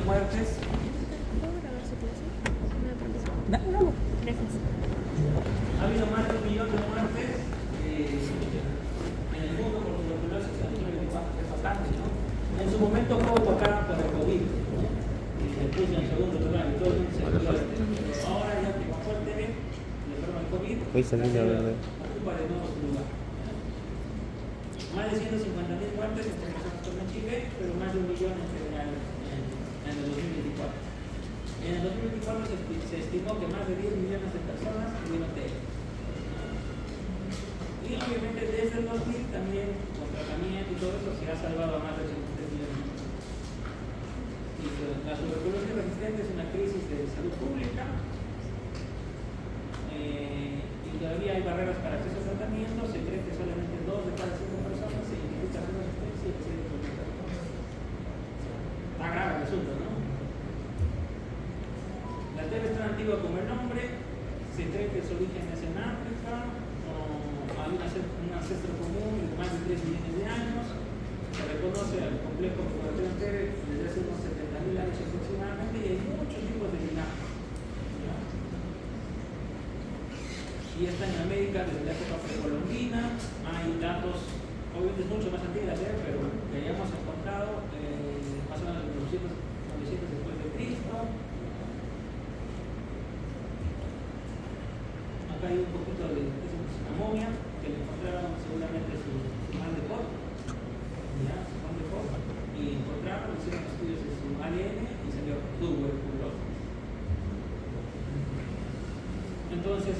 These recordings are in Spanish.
muertes. No. Ha habido más de 1 millón de muertes en el mundo por tuberculosis en el 2024, es bastante, ¿no? En su momento fue opacada por el COVID, ¿no? Y se puso en segundo lugar y todo el mundo se cuidó. Pero ahora ya que bajó el TV, le fueron el COVID, ocupa de nuevo su lugar. Más de 150.000 muertes entre personas con HIV, pero más de 1 millón en general en el 2024. En el 2024 se estimó que más de 10 millones de personas tuvieron TB. Y obviamente desde el 2000 también, con tratamiento y todo eso, se ha salvado a más de 83 millones. Y la tuberculosis resistente es una crisis de salud pública. Y todavía hay barreras para acceso a tratamiento. Se cree que solamente 2 de cada 5 personas se identifican con resistencia y que se identifican con eso. Está grave el asunto, ¿no? La TB es tan antigua como el nombre. Se cree que su origen es en África. Hay un ancestro común de más de 3 millones de años. Se reconoce al complejo población TB desde hace unos 70.000 años aproximadamente y hay muchos tipos de linajes. Y está en América desde la época precolombina. Hay datos, obviamente es mucho más antigua pero que hayamos encontrado más o menos en 900 después de Cristo. Acá hay un poquito de una momia que le encontraron seguramente su mal de Pot, y encontraron, hicieron estudios de su ADN y salió tuberculosis. Entonces,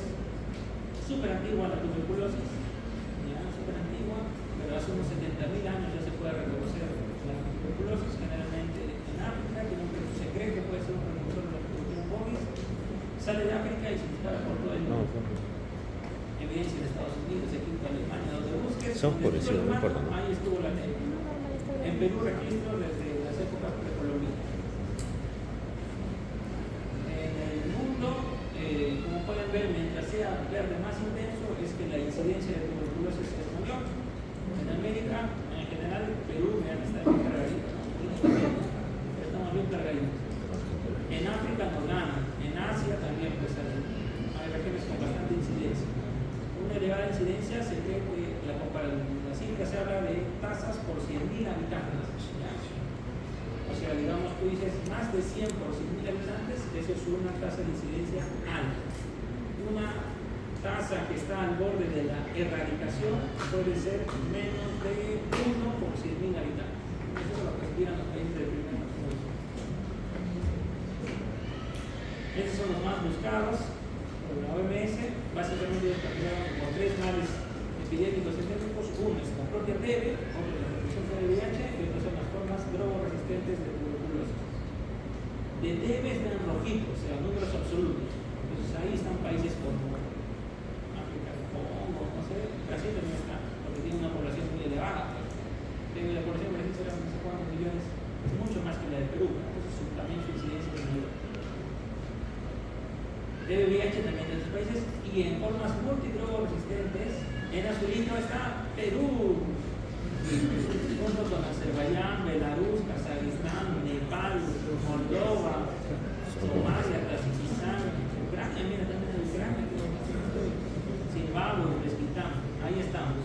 súper antigua la tuberculosis, súper antigua, pero hace unos 70.000 años ya se puede reconocer la tuberculosis, generalmente en África, que se cree que puede ser un precursor de la tuberculosis bovis, sale de África y se dispara por todo el mundo. Evidencia en Estados Unidos, Egipto, Alemania, donde busques, donde estuvo el humano, ahí estuvo la TB. En Perú registro desde las épocas precolombinas. En el mundo, como pueden ver, mientras sea verde más intenso, es que la incidencia de tuberculosis es mayor. En América, en general, Perú, vean, está bien cargadito, ¿no? Estamos bien cargaditos. En África nos ganan, en Asia también pues, hay regiones con bastante incidencia. Una elevada incidencia se cree que la cifra se habla de tasas por 100.000 habitantes. ¿Ya? O sea, digamos, tú dices más de 100 por 100.000 habitantes, eso es una tasa de incidencia alta. Una tasa que está al borde de la erradicación puede ser menos de 1 por 100.000 habitantes. Eso es lo que aspiran los países del primer mundo. Estos son los más buscados por la OMS. Básicamente ellos capturaron como 3 males epidémicos endémicos. Uno es la propia TB, otro es la infección por VIH y otro son las formas drogoresistentes de tuberculosis. De TB están en rojito, o sea, números absolutos. Entonces ahí están países como África, Congo, no sé, Brasil también está, porque tiene una población muy elevada. Pero la población de Brasil será no sé cuántos millones, es mucho más que la de Perú, entonces también su incidencia es mayor. VIH también de otros países y en formas multidrogoresistentes, en azulito está Perú, junto con Azerbaiyán, Belarus, Kazajistán, Nepal, Moldova, Somalia, Tayikistán, Ucrania, mira también en Ucrania, Zimbabue, Uzbekistán, ahí estamos.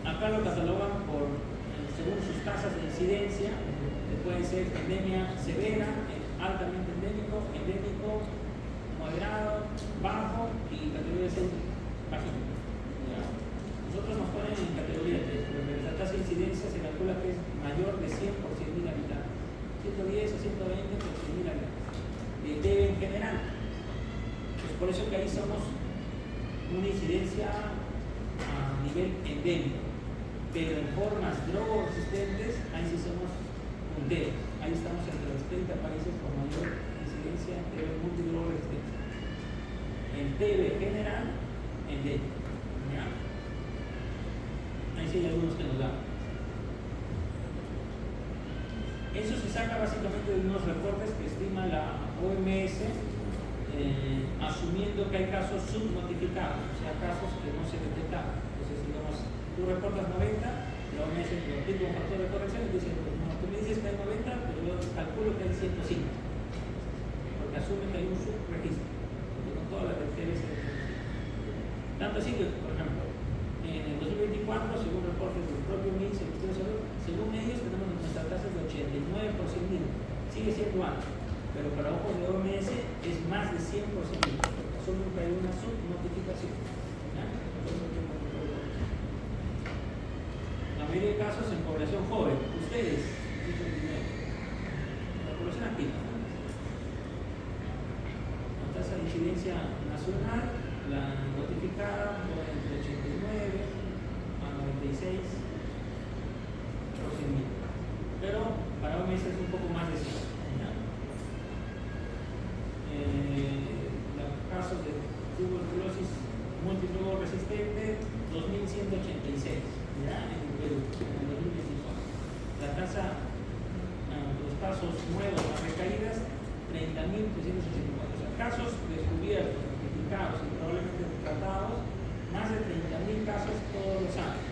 Acá lo catalogan según sus tasas de incidencia, que puede ser endemia severa, altamente endémico, moderado, bajo y categoría 6 bajito. Nosotros nos ponen en categoría 3, pero la tasa de incidencia se calcula que es mayor de 100 por 100.000 habitantes, 110 o 120 por 100.000 habitantes, de TB en general. Pues por eso que ahí somos una incidencia a nivel endémico, pero en formas drogoresistentes, ahí sí somos punteros. Ahí estamos entre los 30 países con mayor incidencia en TB multidrogoresistente. En TB general, endémico. ¿Ya? Ahí sí hay algunos que nos dan. Eso se saca básicamente de unos reportes que estima la OMS, asumiendo que hay casos subnotificados, o sea, casos que no se detectaron. Entonces, digamos, tú reportas 90 la OMS lo aplica un factor de corrección y dice, no, tú me dices que hay 90, pero yo calculo que hay 105, porque asume que hay un subregistro, porque no todas las bacterias se reproducen. Tanto así que, por ejemplo, en el 2024, según reportes del propio MINSA y el Ministerio de Salud, según ellos tenemos nuestras tasas de 89 por 100.000, sigue siendo alto, pero para ojos de OMS es más de 100 por 100.000, porque solo hay una subnotificación. La mayoría de casos en población joven, ustedes, la población activa. La tasa de incidencia nacional, la notificada por entre 89 a 96 por 100.000, pero para OMS es un poco más de 100. Casos de tuberculosis múltiple resistente, 2.186, ¿ya? En el Perú, en el 2024. La tasa, los casos nuevos, las recaídas, 30.384. O sea, casos descubiertos, notificados y probablemente tratados, más de 30.000 casos todos los años,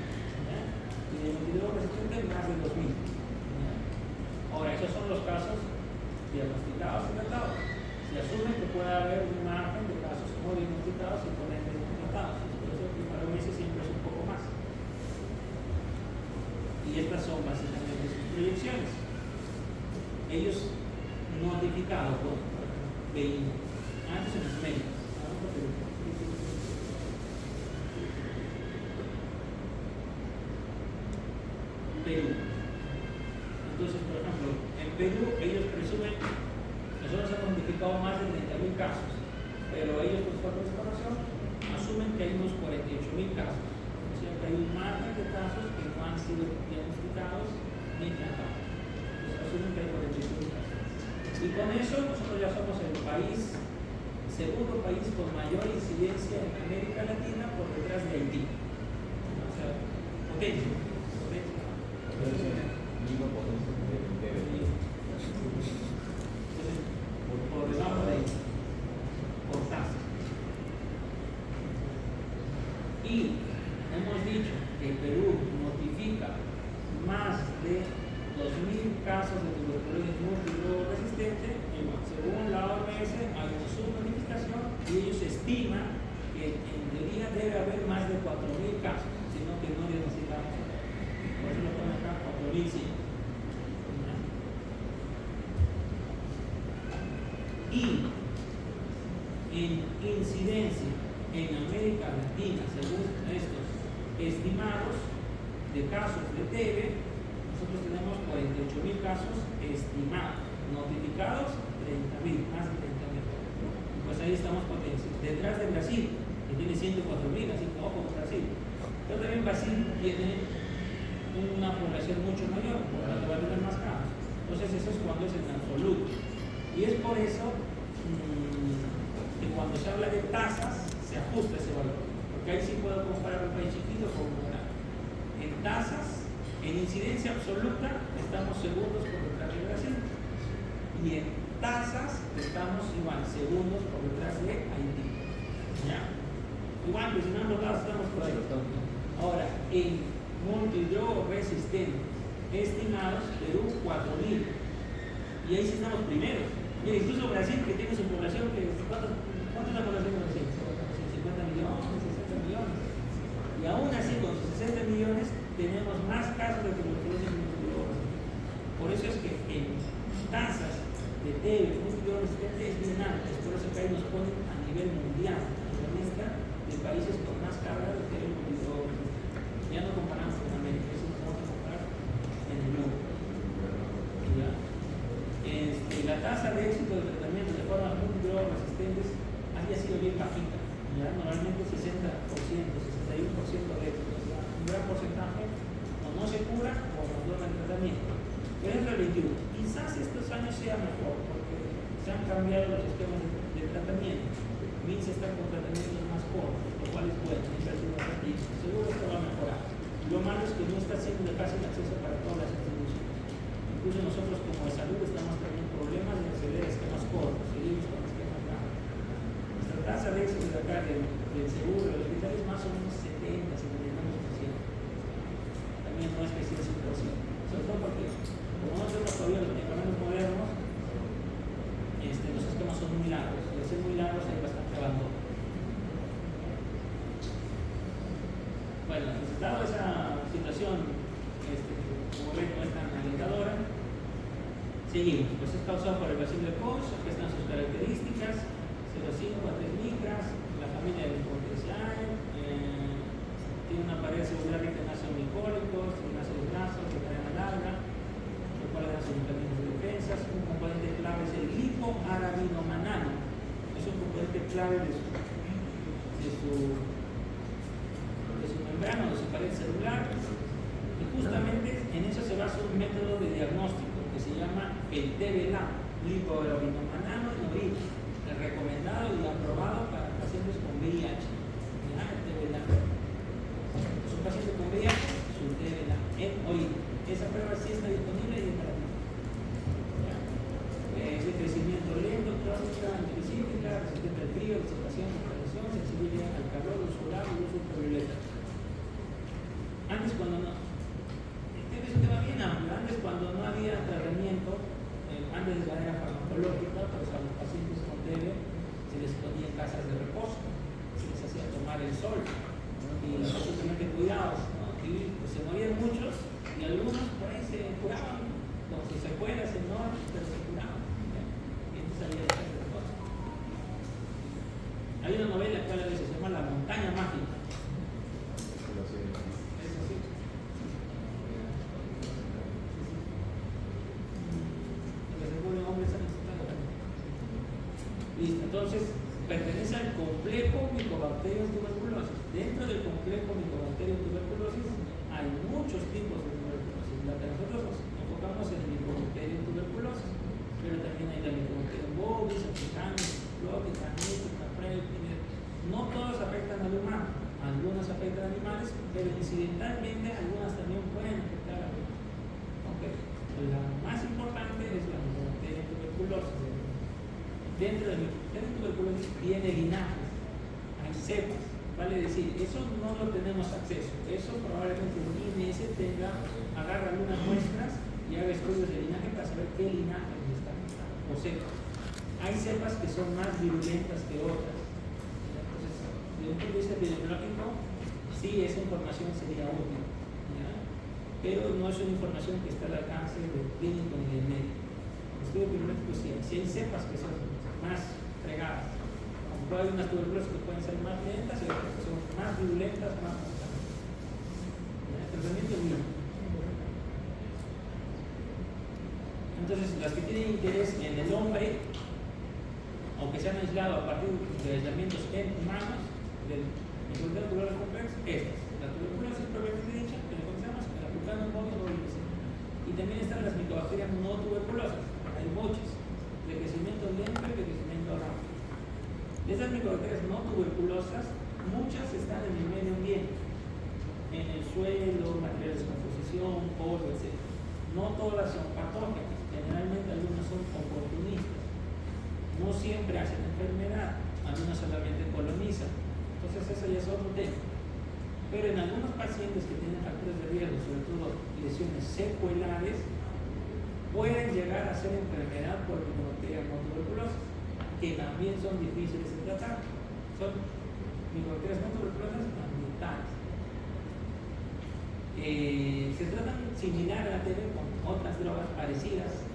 ¿ya? Y de multiple resistente, más de 2.000. ¿Ya? Ahora, esos son los casos diagnosticados y tratados. Se asume que puede haber un margen de casos no diagnosticados y por ende no tratados. Por eso que para OMS siempre es un poco más. Y estas son básicamente sus proyecciones. Ellos notificados por BI, antes en los medios. Perú. Entonces, por ejemplo, en Perú ellos presumen. Nosotros hemos notificado más de 30.000 casos, pero ellos, por falta de información, asumen que hay unos 48.000 casos. O sea que hay un margen de casos que no han sido diagnosticados ni tratados. Entonces asumen que hay 48.000 casos. Y con eso nosotros ya somos el segundo país con mayor incidencia en América Latina por detrás de Haití. O sea, potencia. Por debajo de por tasa. Y hemos dicho que Perú notifica más de 2.000 casos de tuberculosis múltiple resistente. Según la OMS hay una subnotificación y ellos estiman que en teoría debe haber más de 4.000 casos, sino que no diagnosticamos. Por eso lo ponen acá 4.100. Y en incidencia en América Latina, según estos estimados de casos de TB, nosotros tenemos 48.000 casos estimados, notificados 30.000, más de 30.000. Pues ahí estamos potencia. Detrás de Brasil, que tiene 104.000, así que ojo con Brasil. Pero también Brasil tiene una población mucho mayor, por la que más casos. Entonces eso es cuando es en absoluto. Y es por eso que cuando se habla de tasas, se ajusta ese valor. Porque ahí sí puedo comparar un país chiquito con un grande. En tasas, en incidencia absoluta, estamos segundos por detrás de Brasil. Y en tasas, estamos igual, segundos por detrás de Haití. ¿Ya? Igual, pues en ambos lados estamos por ahí. Ahora, en multidrogo resistente, estimados, Perú 4.000. Y ahí sí estamos primeros. Mira, incluso Brasil, que tiene su población, ¿cuánto es la población de Brasil? 50 millones, 60 millones. Y aún así, con sus 60 millones, tenemos más casos de tuberculosis multiviral. Por eso es que en tasas de TB multiviral resistente es bien altas. Por eso que ahí nos ponen a nivel mundial, en la lista de países con más carga de TB multiviral resistente. Ya no comparamos con América, eso nos vamos a comparar en el mundo. ¿Ya? La tasa de éxito de tratamiento de formas multiviral resistentes había sido bien bajita, ya normalmente 60%, 61% de éxito, o sea, un gran porcentaje o no se cura o abandona el tratamiento. Pero es relativo. Quizás estos años sea mejor porque se han cambiado los esquemas de tratamiento. MINSA está con tratamientos más cortos, lo cual es bueno, seguro esto va a mejorar. Lo malo es que no está siendo de fácil acceso para todas las instituciones. Incluso nosotros como de salud estamos teniendo problemas de acceder a esquemas cortos, seguimos con esquemas largos. Nuestra tasa de éxito de acá del seguro del hospital es más o menos 70, 79%. También no es que situación, como ven, no es tan alentadora. Seguimos, pues es causado por el bacilo de Koch, aquí están sus características, 0,5 a 3 micras, la familia de Lymphotraceae, tiene una pared celular rica en ácidos glicólicos, en ácidos grasos, de cadena larga, lo cual da sus mecanismos de defensa. Un componente clave es el lipoarabinomanano, es un componente clave de su membrana, de su pared celular, y justamente en eso se basa un método de diagnóstico que se llama el TBLA, lipoarabinomanano en orina, recomendado y aprobado para pacientes con VIH. ¿Ya? El TBLA. Es un paciente con VIH, su TBLA en orina. Esa prueba sí está disponible y es gratuita. Es de crecimiento lento, crónica, específica, resistente al frío, disipación, contaminación, sensible al calor, luz solar y luz ultravioleta. Antes, cuando no, este es un tema bien amplio. Antes, cuando no había tratamiento, antes de la era farmacológica, pues a los pacientes con TB se les ponía en casas de reposo, se les hacía tomar el sol y absolutamente cuidados, ¿no? Y pues, se morían muchos y algunos por ahí se curaban, con sus secuelas enormes, pero se curaban. Y entonces había que hacer reposo. Hay una novela que habla de eso, se llama La Montaña Mágica. Listo, entonces pertenece al complejo Mycobacterium tuberculosis. Dentro del complejo Mycobacterium tuberculosis hay muchos tipos de tuberculosis. La que nosotros nos enfocamos en el Mycobacterium tuberculosis, pero también hay la Mycobacterium bovis, africanis, clótica, nítica, prelpiner. No todos afectan al humano, algunos afectan a animales, pero incidentalmente algunas también pueden afectar al humano. Okay. La más importante es la Mycobacterium tuberculosis. Dentro de la tuberculosis tiene linajes, hay cepas, vale decir, eso no lo tenemos acceso, eso probablemente el INS agarra algunas muestras y haga estudios de linaje para saber qué linaje está o cepas. Hay cepas que son más virulentas que otras, entonces, desde un punto de vista epidemiológico, sí, esa información sería útil, ¿ya? Pero no es una información que está al alcance del clínico ni del médico. El estudio epidemiológico sí, si hay cepas que son más fregadas. Hay unas tuberculosis que pueden ser más lentas y otras que son más virulentas, más mortales. El tratamiento es mismo. Entonces, las que tienen interés en el hombre, aunque se han aislado a partir de aislamientos en humanos, del Mycobacterium tuberculosis complex, estas. La tuberculosis propiamente dicha, que le conocemos, el africano bovis, y también están las Mycobacterium no tuberculosas, hay muchas. De crecimiento lento y de crecimiento rápido. De esas micobacterias no tuberculosas, muchas están en el medio ambiente, en el suelo, materiales de descomposición, polvo, etc. No todas son patógenas, generalmente algunas son oportunistas. No siempre hacen enfermedad, algunas solamente colonizan. Entonces eso ya es otro tema. Pero en algunos pacientes que tienen factores de riesgo, sobre todo lesiones secuelares, pueden llegar a ser enfermedad por Mycobacterium no tuberculosis, que también son difíciles de tratar. Son Mycobacterium no tuberculosas ambientales. Se tratan similar a la TB con otras drogas parecidas,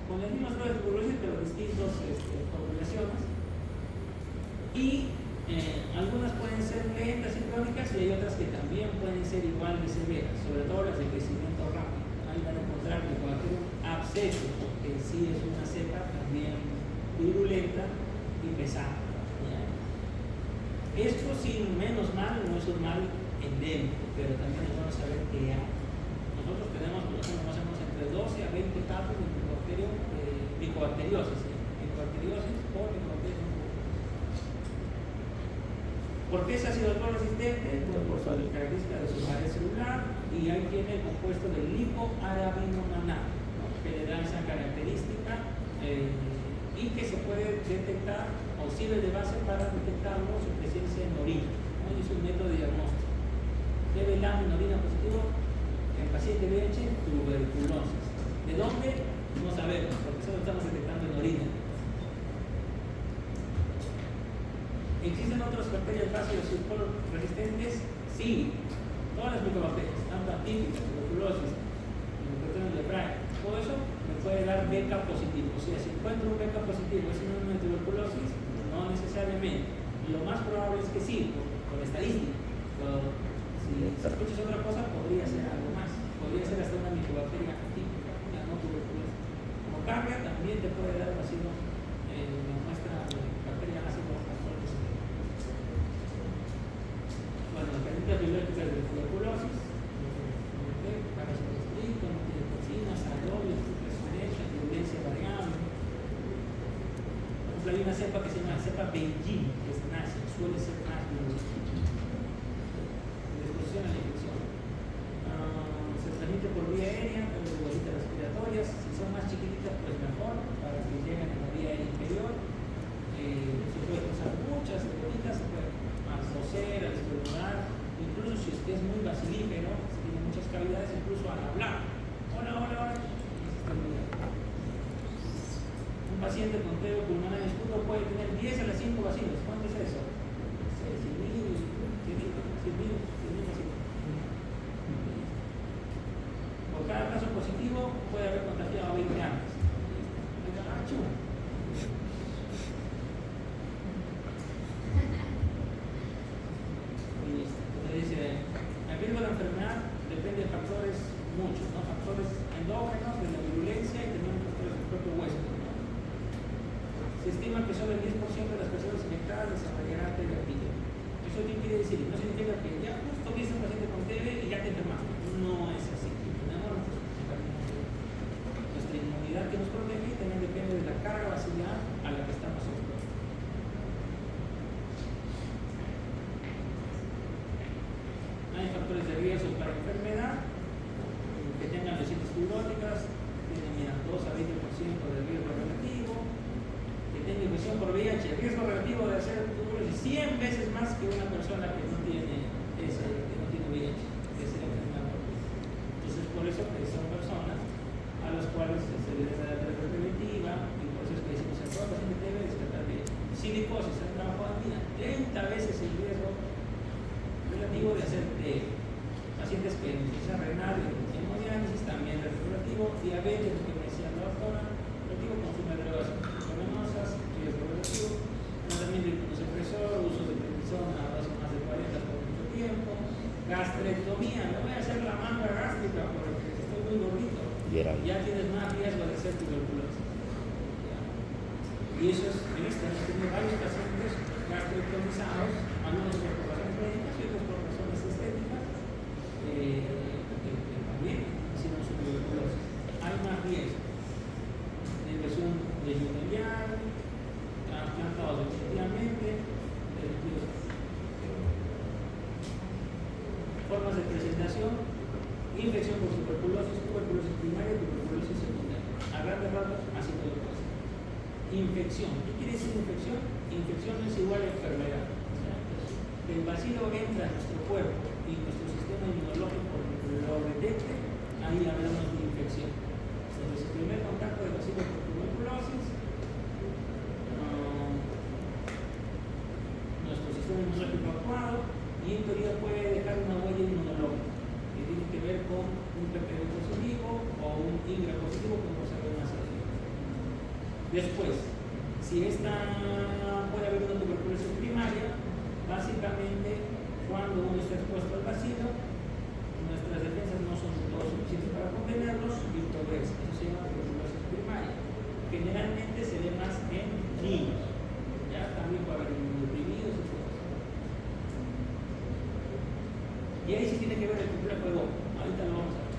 con las mismas drogas de tuberculosis, pero distintas formulaciones. Y algunas pueden ser lentas y crónicas y hay otras que también pueden ser igual de severas, sobre todo las de crecimiento rápido. Ahí van a encontrar Mycobacterium absceso, porque sí es una cepa también virulenta y pesada. ¿Ya? Esto sin menos mal no es un mal endémico, pero también es bueno saber qué hay. Nosotros tenemos, por ejemplo, más o menos entre 12 a 20 casos de micobacteriosis, micobacteriosis por Mycobacterium. ¿Por qué es ácido alcohol resistente? Pues por su característica de su pared celular, y ahí tiene el compuesto del lipoarabinomanano, ¿no? Que le da esa característica y que se puede detectar o sirve de base para detectarlo su presencia en orina, ¿no? Es un método de diagnóstico. TBLA en orina positivo en paciente VIH tuberculosis. ¿De dónde? No sabemos, porque eso lo estamos detectando en orina. ¿Existen otros bacterias básicos resistentes? Sí. todas las micobacterias, tanto atípicas, tuberculosis, Mycobacterium leprae, todo eso me puede dar beca positivo. O sea, si encuentro un beca positivo, es sinónimo de tuberculosis, no necesariamente. Lo más probable es que sí, por estadística. Pero si escuchas otra cosa, podría ser algo más. Podría ser hasta una micobacteria atípica, ya no tuberculosis. Como carga, también te puede dar ácido, una muestra de bacteria ácido ascórbico. Bueno, las cadenas biológicas de tuberculosis, parásito estricto, no tiene toxinas, aerobios, derecha, violencia variable. Por ejemplo, hay una cepa que se llama cepa Beijing, que es nazi, suele ser más de exposición a la infección. Se transmite por vía aérea, por bolitas respiratorias. Si son más chiquititas, pues mejor, para que lleguen a la vía aérea inferior. Se puede usar muchas bolitas, se puede más toser, al estornudar, incluso si es que es muy bacilífero, si tiene muchas cavidades, incluso al hablar. Hola, hola, hola. Un paciente con TEO pulmonar escudo puede tener 10 a las 5 bacilos. ¿Cuánto es eso? 100.000 bacilos. Por cada caso positivo puede haber contagiado a 20 años. Entonces dice, el riesgo de la enfermedad depende de factores muchos, ¿no? Factores endógenos, de la virulencia y también factores del propio huésped, ¿no? Se estima que solo el 10% de las personas infectadas desarrollarán TB. ¿Eso qué quiere decir? No significa que ya justo viste un paciente con TB y ya te enfermaste. No es así. Tenemos nuestra inmunidad que nos protege y también depende de la carga baciliar a la que estamos expuestos. Hay factores de riesgo para enfermedad, que tengan lesiones fibróticas, tienen 2 a 20% de riesgo relativo, que tenga infección por VIH, el riesgo relativo de hacer tuberculosis 100 veces más que una persona que no tiene VIH, que es el enfermedad. Entonces, por eso que son personas a las cuales se les da la terapia preventiva, y por eso es que decimos en todo paciente debe descartar de silicosis, en trabajo de 30 veces el riesgo relativo de hacer pacientes que necesitan renal y hemodiálisis, también el relativo, diabetes, lo que me decía la doctora, relativo consumo de drogas venenosas, riesgo relativo, también de imunosupresor, uso de prednisona a dosis más de 40 por mucho tiempo, gastrectomía, no voy a hacer la manga gástrica porque estoy muy gordito, ya tienes más riesgo de hacer tuberculosis. Y eso es, he visto, hemos tenido varios pacientes gastrectomizados, algunos por razones médicas y otros por razones estéticas, que también hicieron su tuberculosis. Hay más riesgo de infección de uterial, trasplantados definitivamente, formas de presentación, infección por tuberculosis, tuberculosis primaria, tuberculosis secundaria. A grandes rasgos, así todo lo pasa. Infección. ¿Qué quiere decir infección? Infección no es igual a enfermedad. El bacilo entra a nuestro cuerpo y nuestro sistema inmunológico lo detecte, ahí hablamos de infección. Entonces, el primer contacto del bacilo con tuberculosis, nuestro sistema inmunológico actuado, y en teoría puede dejar una huella inmunológica que tiene que ver con un PPD positivo o un INGRA positivo, como se ve más adelante. Después, si puede haber una tuberculosis primaria, básicamente cuando uno está expuesto al bacilo, nuestras defensas no son todo suficientes para contenerlos y progresa. Eso se llama tuberculosis primaria. Generalmente se ve más en niños, ya también puede haber inmunodeprimidos y todo eso. Y ahí sí tiene que ver el complejo de Bob. Ahorita lo vamos a ver.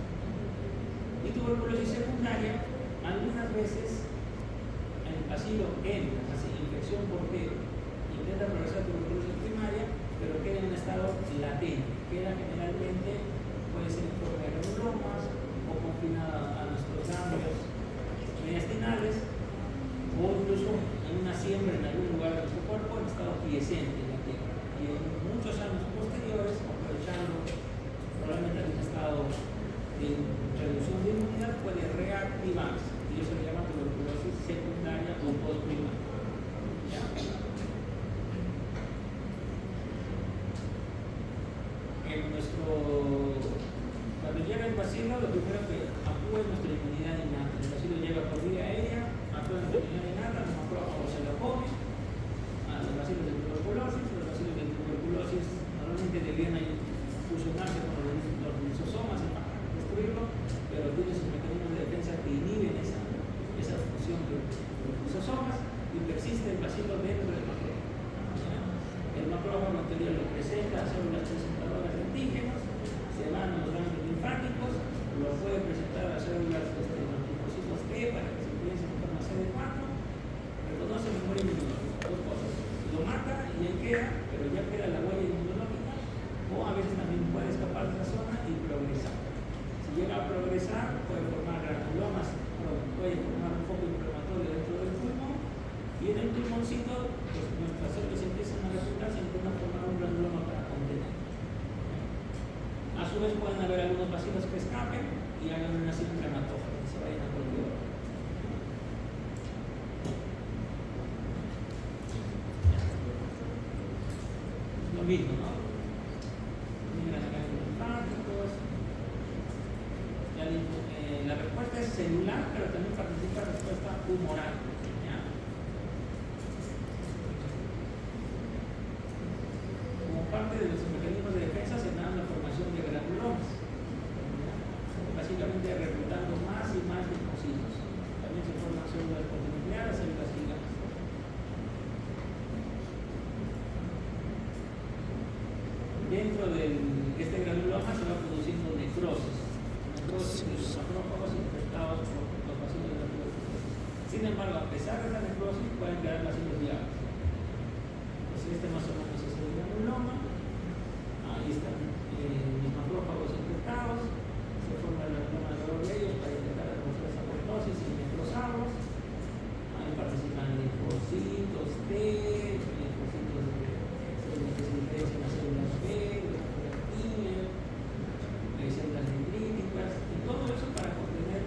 Y tuberculosis secundaria, algunas veces el bacilo entra, hace infección porque intenta progresar tuberculosis primaria, pero queda en un estado latente, queda generalmente, puede ser en forma de granulomas o confinada a nuestros ganglios mediastinales o incluso en una siembra en algún lugar de nuestro cuerpo en estado quiescente en la tierra. Y en muchos años posteriores, aprovechando probablemente algún estado de reducción de inmunidad, puede reactivarse. Y eso se llama tuberculosis secundaria o postprimaria. En nuestro persiste el bacilo dentro del macrófago. El macrófago en teoría lo presenta a células presentadoras de antígenos, se van a los ganglios linfáticos, lo puede presentar a células linfocitos T para que se empiece en forma CD4, reconoce memoria inmunológica, dos cosas, lo mata y ahí queda, pero ya queda la huella inmunológica, o a veces también puede escapar de la zona y progresar. Si llega a progresar, puede formar granulomas, puede formar un foco inflamatorio dentro del pulmón, y en el pulmoncito, pues nuestras células empiezan a replicar, se intentan formar un granuloma para contener. A su vez pueden haber algunos bacilos que escapen y hagan una sincrematófaga, que se vayan a cualquier hora. Lo mismo, ¿no? Migran a ganglios linfáticos. La respuesta es celular, pero también participa la respuesta humoral. ¿Ya? Como parte de los mecanismos de defensa se da la formación de granulomas, ¿ya? Básicamente reclutando más y más linfocitos. También se forman células polinucleares, células gigantes. Dentro de este granuloma se va produciendo necrosis de los macrófagos infectados por los bacilos de la tuberculosis. Sin embargo, a pesar de la necrosis, pueden quedar bacilos viables. Entonces, este más o menos es el granuloma. Ahí están los macrófagos infectados. Se forma el granuloma de ellos para intentar demostrar esa apoptosis y necrosados. Ahí participan linfocitos T, linfocitos que se diferencian las células B, células dendríticas, y todo eso para contener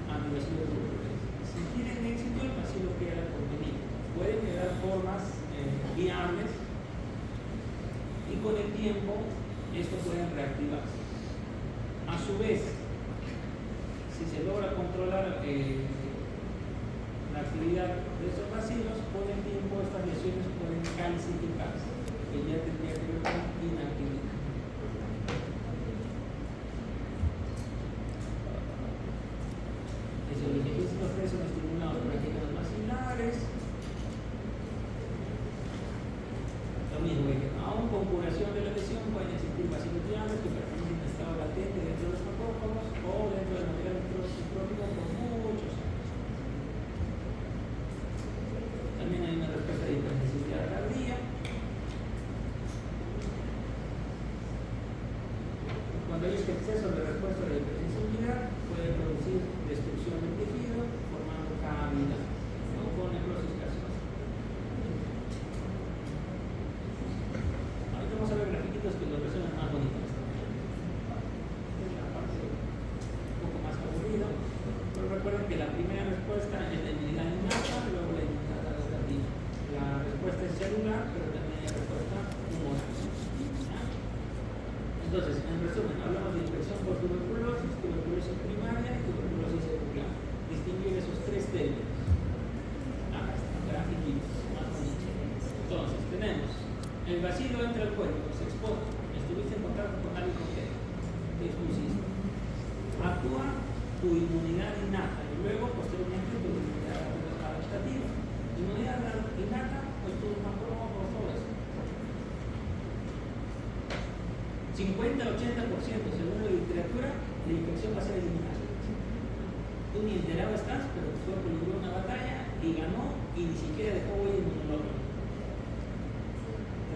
a mi bacilo de tuberculosis. Si tienen éxito, el bacilo queda contenido. Pueden quedar formas viables y con el tiempo esto puede reactivarse. A su vez, si se logra controlar la actividad de estos bacilos, con el tiempo estas lesiones pueden calcificarse, que ya tendría que ver con inactividad. Los linfocitos T son estimulados por antígenos bacilares. Lo mismo, aún con curación de la lesión pueden existir bacilos viables que permanecen en estado latente dentro de los macrófagos o dentro del material necrotrófico por muchos años. También hay una respuesta de hipersensibilidad tardía. Cuando hay este exceso de respuesta de hipersensibilidad, puede producir destrucción del tejido, formando cavidad, o con necrosis gaseosa. Ahorita vamos a ver grafiquitos que los resuelven más bonitos. Es la parte un poco más aburrida, pero recuerden que la primera respuesta es de inmunidad innata, luego la inmunidad adaptativa. La respuesta es celular, pero también hay respuesta humoral. Entonces, en resumen, hablamos de infección por tuberculosis, tuberculosis primaria y tuberculosis secundaria. Distinguir esos tres términos. Acá están, grafiquitos, más bonitos. Entonces, tenemos el bacilo entra al cuerpo, se expone, estuviste en contacto con alguien con qué expusiste. Actúa tu inmunidad innata y luego, posteriormente, tu inmunidad adaptativa. Inmunidad innata, pues tu macrófagos, todo eso. 50-80% según la literatura, la infección va a ser eliminada. Tú ni enterado estás, pero tu cuerpo libró una batalla y ganó y ni siquiera dejó huella inmunológica.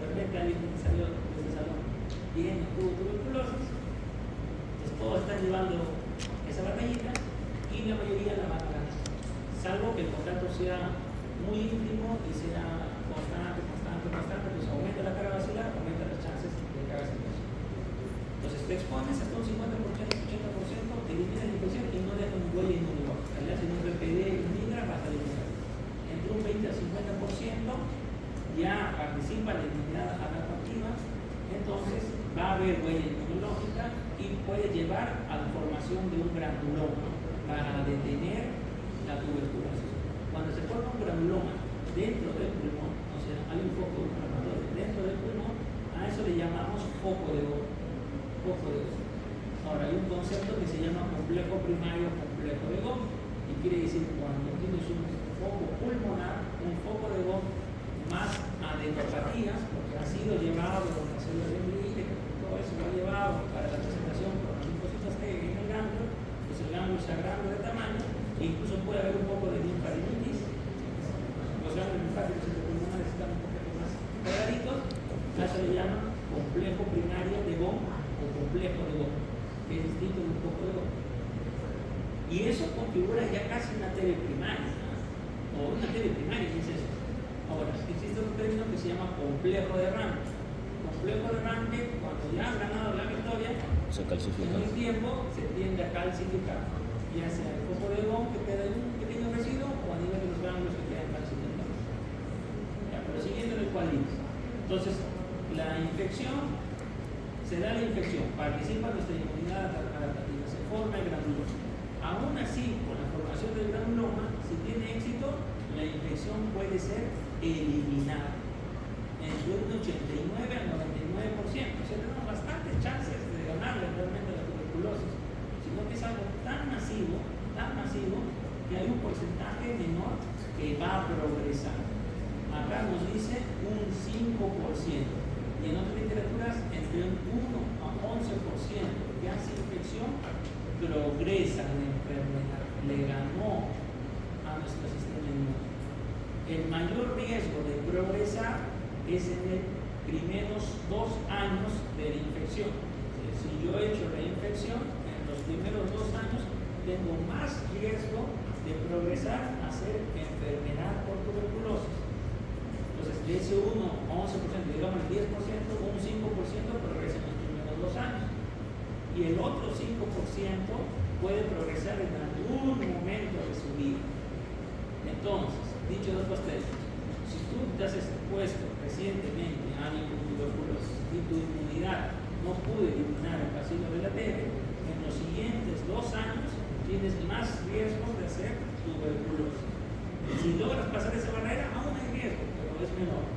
De repente alguien salió de ese salón bien, tuvo tuberculosis, entonces todos están llevando esa batallita y la mayoría la van a ganar. Salvo que el contacto sea muy íntimo y sea constante, pues aumenta la carga vacilar, aumenta las chances de que hagas infección. Entonces te expones hasta un 50%, 80%, eliminas la infección y no dejas un huella inmunológica. Le hacen un RPD y migra, vas a eliminar. Entre un 20 al 50% ya participa la inmunidad adaptativa, entonces va a haber huella inmunológica y puede llevar a la formación de un granuloma para detener la tuberculosis. Cuando se forma un granuloma dentro del pulmón, o sea, hay un foco inflamatorio dentro del pulmón, a eso le llamamos foco de oro. Ahora hay un concepto que se llama complejo primario, complejo de Golgi, y quiere decir cuando tienes un foco pulmonar, un complejo de Bohm, que es distinto de un foco de Bohm. Y eso configura ya casi una TV primaria, ¿no? O una TV primaria, ¿qué es eso? Ahora, existe otro término que se llama complejo de Rampe. Complejo de Rampe, cuando ya has ganado la victoria, en un tiempo se tiende a calcificar, ya sea el foco de Bohm que queda en un pequeño residuo o a nivel de los ganglios que quedan calcificados. Ya, pero siguiendo el cuadrito. Entonces, la infección, se da la infección, participa nuestra inmunidad adaptativa, se forma el granuloma. Aún así, con la formación del granuloma, si tiene éxito, la infección puede ser eliminada entre un 89 al 99%. O sea, tenemos bastantes chances de ganarle realmente la tuberculosis, sino que es algo tan masivo, que hay un porcentaje menor que va a progresar. Acá nos dice un 5%. Y en otras literaturas, entre un 1 a 11% que hace infección progresa la enfermedad, le ganó a nuestro sistema inmune. El mayor riesgo de progresar es en los primeros 2 años de la infección. Si yo he hecho la infección, en los primeros 2 años tengo más riesgo de progresar a ser enfermedad por tuberculosis. Entonces, de ese 1 a 11%, digamos el 10%, un 5% progresa en los primeros 2 años. Y el otro 5% puede progresar en algún momento de su vida. Entonces, dicho de otros términos, si tú te has expuesto recientemente a tuberculosis y tu inmunidad no pudo eliminar el bacilo de la TB, en los siguientes 2 años tienes más riesgo de hacer tuberculosis. Si logras pasar esa barrera, aún hay riesgo, pero es menor.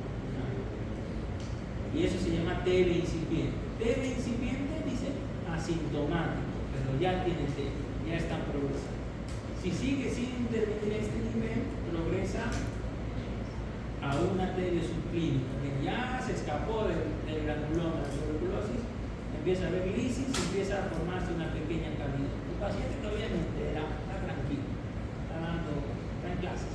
Y eso se llama TB incipiente. TB incipiente dice asintomático, pero ya tiene TB, ya está progresando. Si sigue sin intervenir a este nivel, progresa a una TB subclínica, que ya se escapó del granuloma de tuberculosis, empieza a haber lisis, empieza a formarse una pequeña cavidad. El paciente todavía no entera, está tranquilo, está en clases.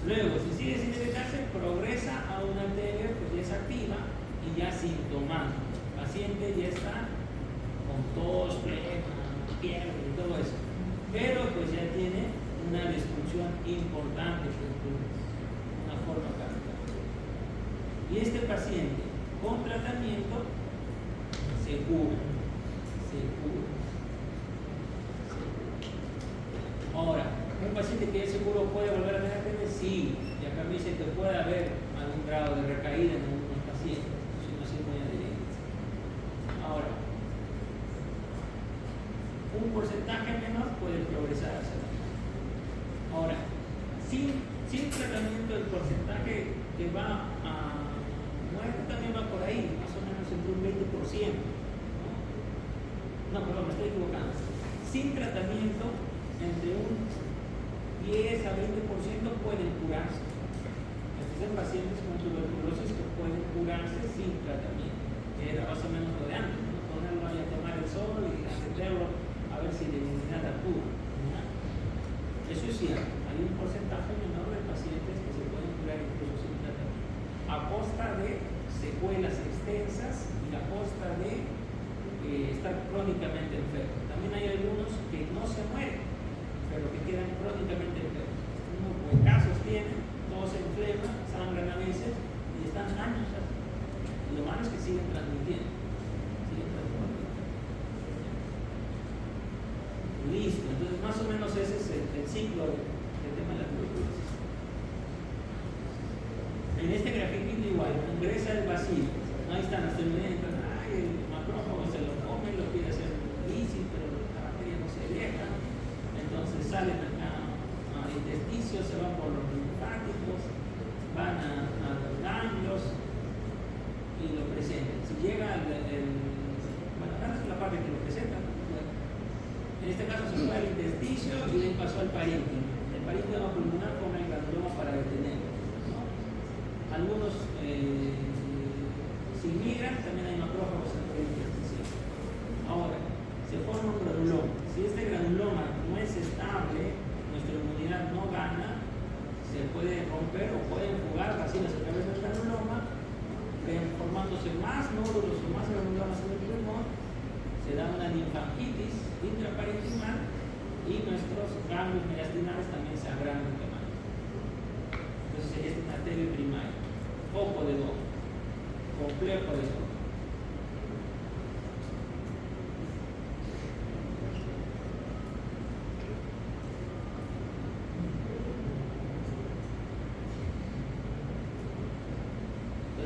Luego, si sigue sin detectarse, progresa a una TB pues ya es activa y ya sintomática. El paciente ya está con tos, flema, fiebre y todo eso. Pero pues ya tiene una disfunción importante, una forma cardíaca. Y este paciente con tratamiento se cura. Ahora, un paciente que es seguro puede volver a tener TB, sí, y acá me dice que puede haber algún grado de recaída en algunos pacientes, si no es muy adherente. Ahora, un porcentaje menor puede progresar hacia la muerte. Ahora, sin tratamiento, el porcentaje que va a muerte también va por ahí, más o menos entre un 20%. No, perdón, me estoy equivocando. Sin tratamiento, entre un 10 a 20% pueden curarse. Existen pacientes con tuberculosis que pueden curarse sin tratamiento, que era más o menos lo de antes, ¿no? Ponerlo ahí a tomar el sol y atenderlo a ver si la inmunidad actúa. Eso es cierto, hay un porcentaje menor de pacientes que se pueden curar incluso sin tratamiento, a costa de secuelas extensas y a costa de estar crónicamente enfermos. También hay algunos que no se mueren, pero que quedan crónicamente enfermos. Unos casos tienen, todos se enferman, sangran a veces y están años así. Y lo malo es que siguen transmitiendo. Listo, entonces más o menos ese es el ciclo del tema de la tuberculosis. En este grafiquito igual, ingresa el bacilo. Ahí están las terminales, el macrófago se lo come, lo quiere hacer lisis, pero la bacteria no se deja. Entonces salen acá al intersticio, se van por los linfáticos, van a los ganglios y lo presentan. Si llega bueno, acá es la parte que lo presenta, ¿no? En este caso se fue al intersticio y de ahí pasó al parénquima. El parénquima pulmonar forma el granuloma para detenerlo, ¿no? Algunos si migran, también hay macrófagos en el intersticio. Ahora, se forma un granuloma. Si este granuloma no es estable, nuestra inmunidad no gana, se puede romper o pueden jugar bacilos a través del granuloma, formándose más nódulos o más granulomas en el pulmón, se da una linfangitis intraparenquimal y nuestros ganglios mediastinales también se agrandan de más. Entonces sería una arteria primaria, foco de Doppler, complejo de Doppler.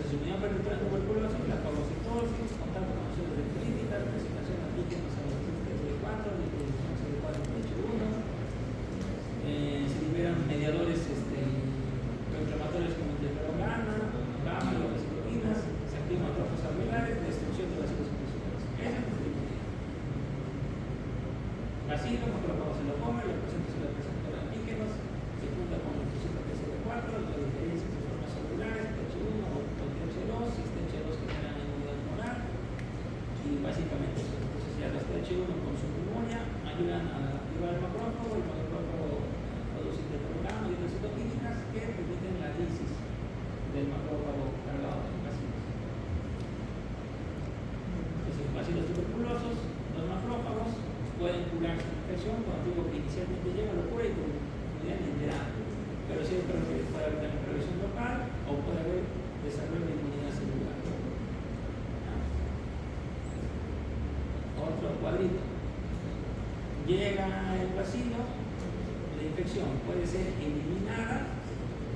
Unión perpetua de tuberculosis, la fagocitosis, contacto con células dendríticas, presentación de antígenos a los CD4, disposición CD4 TH1, se liberan mediadores proinflamatorios como interferón gamma y otras proteínas, se activan trofos alveolares, destrucción de las células principales. Esa es la primera. Bacilo, macrófago se lo come, la presentación de receptor de antígenos, se junta con el receptor CD4, la diferencia de formas celulares, TH1 o TH2, si es TH2 genera inmunidad moral, y básicamente eso. Entonces ya las TH1 con su pulmonia ayudan a activar el macrófago produce interferón y otras citoquinas que permiten la lisis del macrófago cargado de bacilos. Entonces, bacilos tuberculosos, los macrófagos pueden curarse la infección, cuando digo que inicialmente llega lo cura y con inmunidad enterada, pero siempre puede haber también progresión local o puede haber desarrollo de inmunidad celular. Otro cuadrito. Llega el bacilo, la infección puede ser eliminada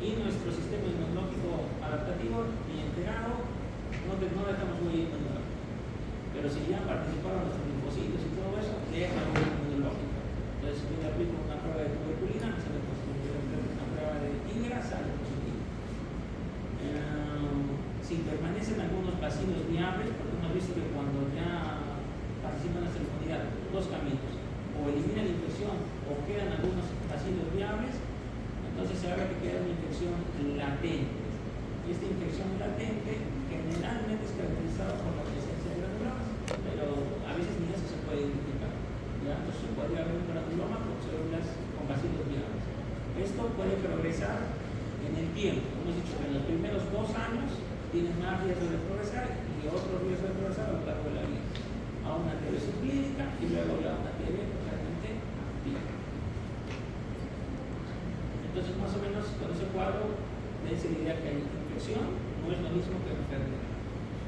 y nuestro sistema inmunológico adaptativo y enterado no dejamos huella inmunológica. Pero si ya participaron nuestros linfocitos y todo eso, deja huella inmunológica. Entonces, si yo le aplico una prueba de tuberculina, sale positivo. Una prueba de IgRA, sale positivo. Si permanecen algunos bacilos viables, porque hemos visto que cuando ya participan en nuestra inmunidad, dos caminos, o elimina la infección o quedan algunos bacilos viables, entonces se habla que queda una infección latente. Y esta infección latente generalmente es caracterizada por la presencia de granulomas, pero a veces ni eso se puede identificar. ¿Ya? Entonces podría haber un granuloma con células con bacilos viables. Esto puede progresar en el tiempo. Hemos dicho que en los primeros 2 años tienen más riesgo de progresar y otro riesgo de progresar a lo largo de la vida. A una TV subclínica y luego a una TV totalmente activa. Entonces, más o menos con ese cuadro, dense la idea que hay infección, no es lo mismo que enfermedad.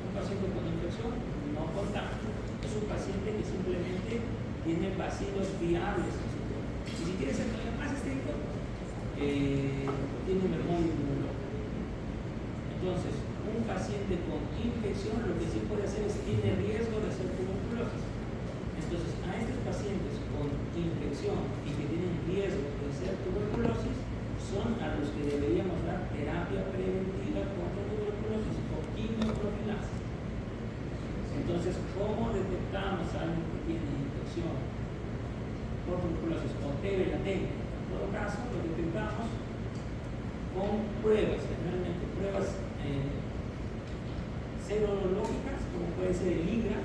Un paciente con infección no contagio, es un paciente que simplemente tiene bacilos viables en su cuerpo. Y si quiere ser más estricto, tiene un mermorio inmunológico. Entonces, un paciente con infección lo que sí puede hacer es tiene riesgo de hacer tuberculosis. Entonces, a estos pacientes con infección y que tienen riesgo de hacer tuberculosis son a los que deberíamos dar terapia preventiva contra tuberculosis o quimioprofilaxis. Entonces, ¿cómo detectamos a alguien que tiene infección por tuberculosis o TB latente? En todo caso, lo detectamos con pruebas, generalmente pruebas serológicas, como puede ser el IgRA,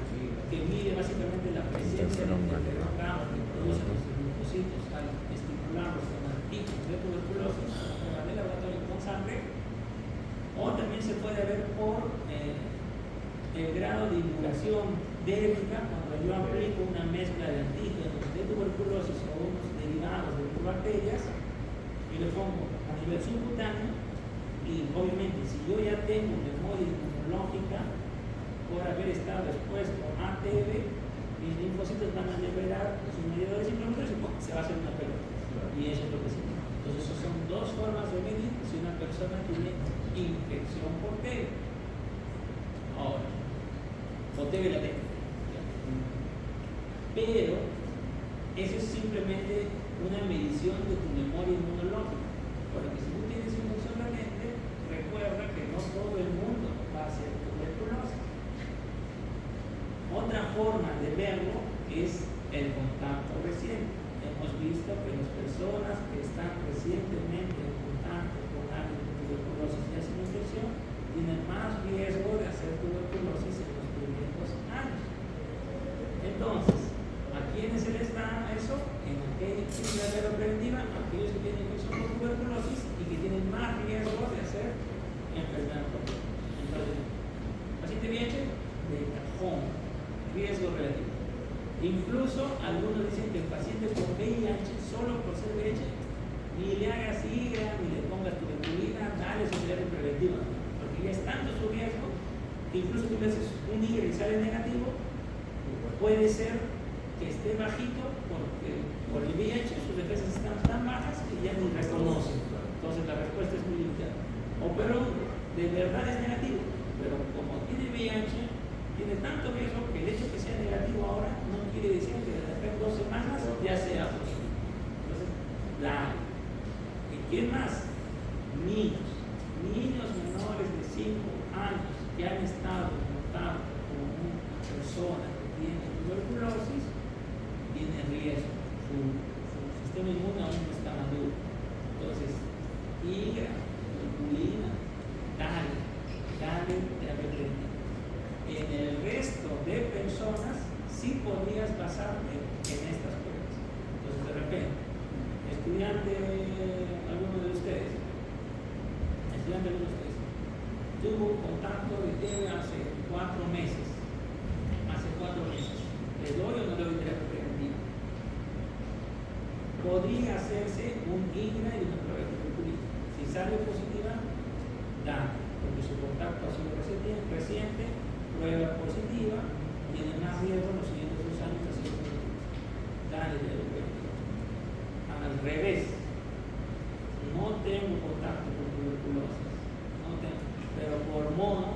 que mide básicamente la presencia de interferón gamma que producen los linfocitos al estimularlos con antígenos de tuberculosis, prueba de laboratorio con sangre, o también se puede ver por el grado de induración dérmica cuando yo aplico una mezcla de antígenos de tuberculosis o unos derivados de bacterias y le pongo a nivel subcutáneo. Y obviamente, si yo ya tengo memoria inmunológica por haber estado expuesto a ATV, mis linfocitos van a liberar sus mediadores inflamatorios y se va a hacer una pelota. Y eso es lo que se llama. Entonces, esas son dos formas de medir si una persona tiene infección por TB. Ahora, o TB latente. Pero, eso es simplemente una medición de tu memoria inmunológica. Porque si tú tienes infección latente, recuerda que no todo el mundo va a hacer tuberculosis. Otra forma de verlo es el contacto reciente. Hemos visto que las personas que están recientemente en contacto con alguien con tuberculosis y hacen infección tienen más riesgo de hacer tuberculosis en los primeros años. Entonces, ¿a quiénes se les da eso? En aquella guerra preventiva, aquellos que tienen infección por hagas IGRA ni le pongas tuberculina, dale seguridad preventiva, porque ya es tanto su riesgo que incluso tú le haces un IGRA y sale negativo, puede ser que esté bajito porque por el VIH sus defensas están tan bajas que ya ni reconocen. Entonces la respuesta es muy limitada. O pero de verdad es negativo, pero como tiene VIH, tiene tanto riesgo que el hecho de que sea negativo ahora no quiere decir que después de 2 semanas ya sea positivo. Entonces, ¿y quién más? Niños menores de 5 años que han estado en contacto con una persona que tiene tuberculosis, tiene riesgo. Su sistema inmune aún no está maduro. Entonces, IGRA, tuberculina, dale terapia preventiva. En el resto de personas sí podrías basarte en estas pruebas. Entonces, de repente, estudiante alguno de ustedes tuvo contacto de TV hace 4 meses. ¿Le doy o no le doy terapia preventiva? Podría hacerse un IGRA y una prueba de tuberculina. Si sale positiva, dale, porque su contacto ha sido reciente, prueba positiva, tiene más riesgo en los siguientes 2 años de ser positivo. Dale terapia preventiva. Al revés, no tengo contacto con tuberculosis, pero por mono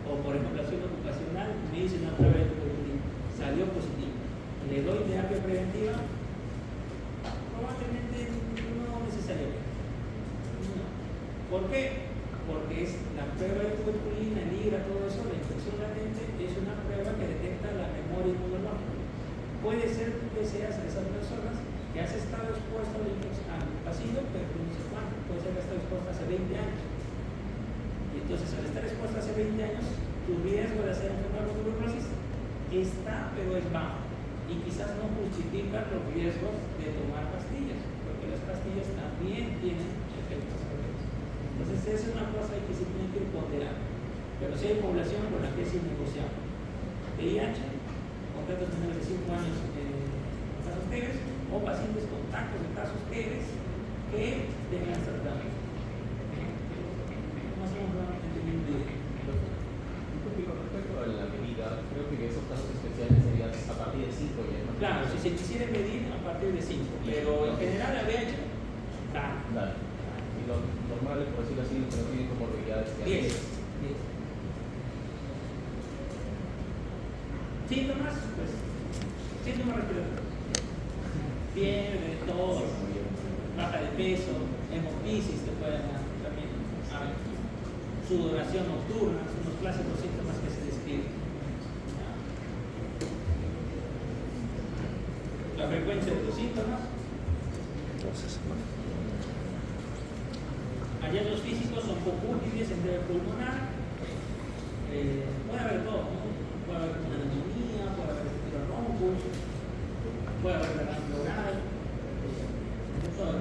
o por ejemplo ocupacional me hice una prueba de tuberculina, salió positivo. ¿Le doy terapia preventiva? Probablemente no necesariamente. No. ¿Por qué? Porque es la prueba de tuberculina, el IGRA, todo eso, la infección latente es una prueba que detecta la memoria inmunológica. Puede ser que seas esas personas que has estado expuesto al pasillo, pero no sé cuánto, puede ser que has estado expuesto hace 20 años. Y entonces, al estar expuesto hace 20 años, tu riesgo de hacer enfermedad por tuberculosis está, pero es bajo. Y quizás no justifica los riesgos de tomar pastillas, porque las pastillas también tienen efectos adversos. Entonces, esa es una cosa que se tiene que ponderar. Pero si hay población con la que es innegociable. VIH, contactos menores de 5 años con casos leves, o pacientes con contactos de casos leves que tengan esta tratamiento. Más o menos entendiendo bien. Con respecto a la medida, creo que esos casos especiales serían a partir de 5 ya. ¿No? Claro, si se quisiera medir a partir de 5, pero en general la VIH, dale. Y lo normal es, por decirlo así, que no tienen comorbilidades. 10. Síntomas, pues, síntomas respiratorios. Fiebre, tos, baja de peso, hemoptisis te pueden dar también. Sudoración nocturna, son los clásicos síntomas que se describen. La frecuencia de los síntomas. Hallazgos físicos son poco útiles en vía pulmonar. Puede haber todo, ¿no? Puede haber una neumonía, puede haber ronchos, puede haber garganta oral, de todo.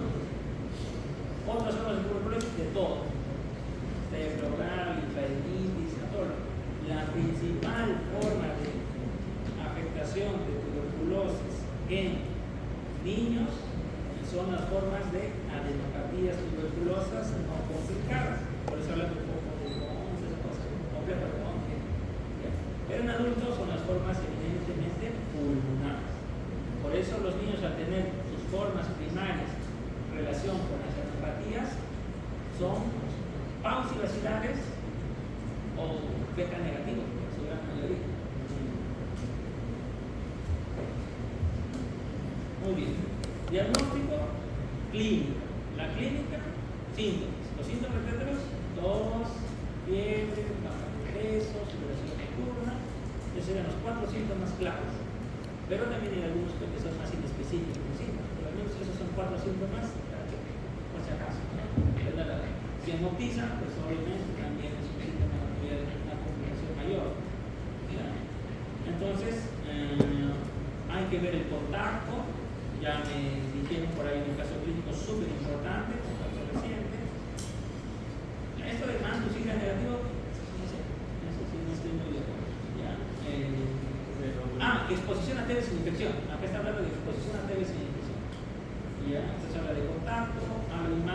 Otras formas de tuberculosis, de todo. Cerebro oral, linfadenitis, todo. La principal forma de afectación de tuberculosis en niños son las formas de adenopatías tuberculosas no complicadas. Por eso hablamos un poco de esas cosas complejas. Pero en adultos son las formas evidentemente pulmonares. Por eso los niños, al tener sus formas primarias en relación con las adenopatías, son paucivacilares o beta negativos, en su gran mayoría. Muy bien. Diagnóstico clínico. La clínica, síntomas. Los síntomas respiratorios, tos, fiebre, baja de peso, sudoración nocturna. Esos serían los 4 síntomas claves. Pero también hay algunos que son más inespecíficos. Pero al menos esos son 4 síntomas, por si acaso. Si hemoptiza, pues obviamente también es un síntoma de una complicación mayor. ¿Ya? Entonces, hay que ver el contacto. Ya me dijeron por ahí en un caso clínico súper importante, contacto reciente. Esto de más IGRA negativo, no sé, eso sí no estoy muy de acuerdo. Exposición a TB sin infección. Acá está hablando de exposición a TB sin infección. Ya, entonces habla de contacto, habla de un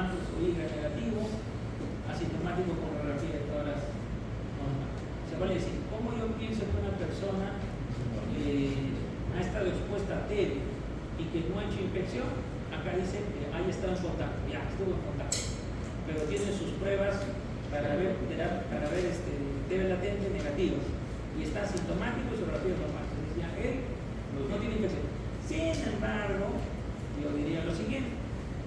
TB y que no ha hecho infección, acá dice que haya estado en contacto, ya estuvo en contacto, pero tiene sus pruebas para ver TB latente negativos y está asintomático y su ratio es normal. Entonces ya él no tiene infección. Sin embargo, yo diría lo siguiente: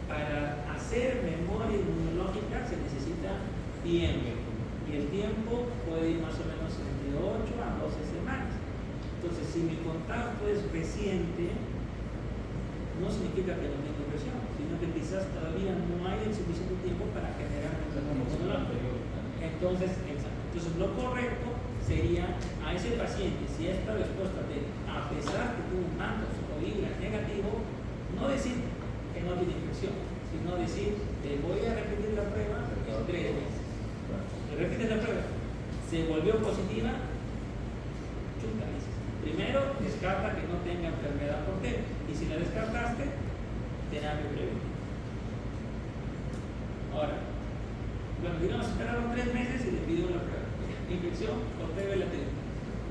para hacer memoria inmunológica se necesita tiempo, y el tiempo puede ir más o menos entre 8 a 12 semanas. Entonces, si mi contacto es reciente, no significa que no tenga infección, sino que quizás todavía no hay el suficiente tiempo para generar un inmunológico. Entonces, lo correcto sería a ese paciente, si ha estado expuesto a TB, a pesar que tuvo un mantos o IGRA negativo, no decir que no tiene infección, sino decir, te voy a repetir la prueba en 3 meses. Repite la prueba, se volvió positiva, chuta, dices. Primero, descarta que no tenga enfermedad por TB, y si la descartaste, terapia preventiva. Ahora, bueno, digamos, esperaron 3 meses y le pidió la prueba. Infección por TB latente,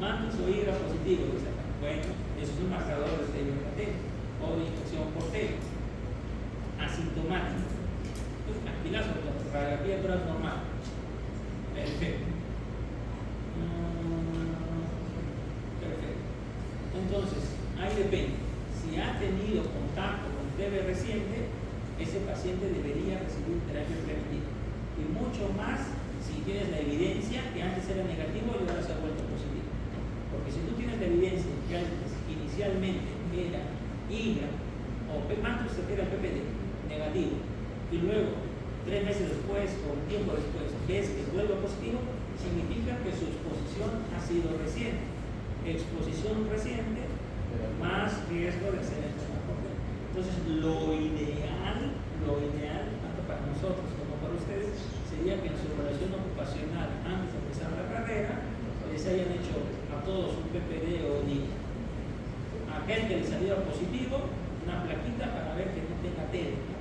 mantos o IGRA positivo, o sea, bueno, eso es un marcador de TB latente o de infección por TB. Asintomático. Pues, aquí la radiografía torácica normal. Perfecto. Perfecto. Entonces, ahí depende. Si ha tenido contacto con TB reciente, ese paciente debería recibir terapia preventiva. Y mucho más si tienes la evidencia que antes era negativo y ahora se ha vuelto positivo. Porque si tú tienes la evidencia que antes inicialmente era IGRA o mantos era PPD negativo, y luego 3 meses después o un tiempo después ves que vuelve positivo, significa que su exposición ha sido reciente. Exposición reciente más riesgo de ser enfermedad. Entonces, lo ideal, tanto para nosotros como para ustedes, sería que en su evaluación ocupacional, antes de empezar la carrera, les hayan hecho a todos un PPD o un IGRA. Aquel que le saliera positivo, una plaquita para ver que no tenga TB.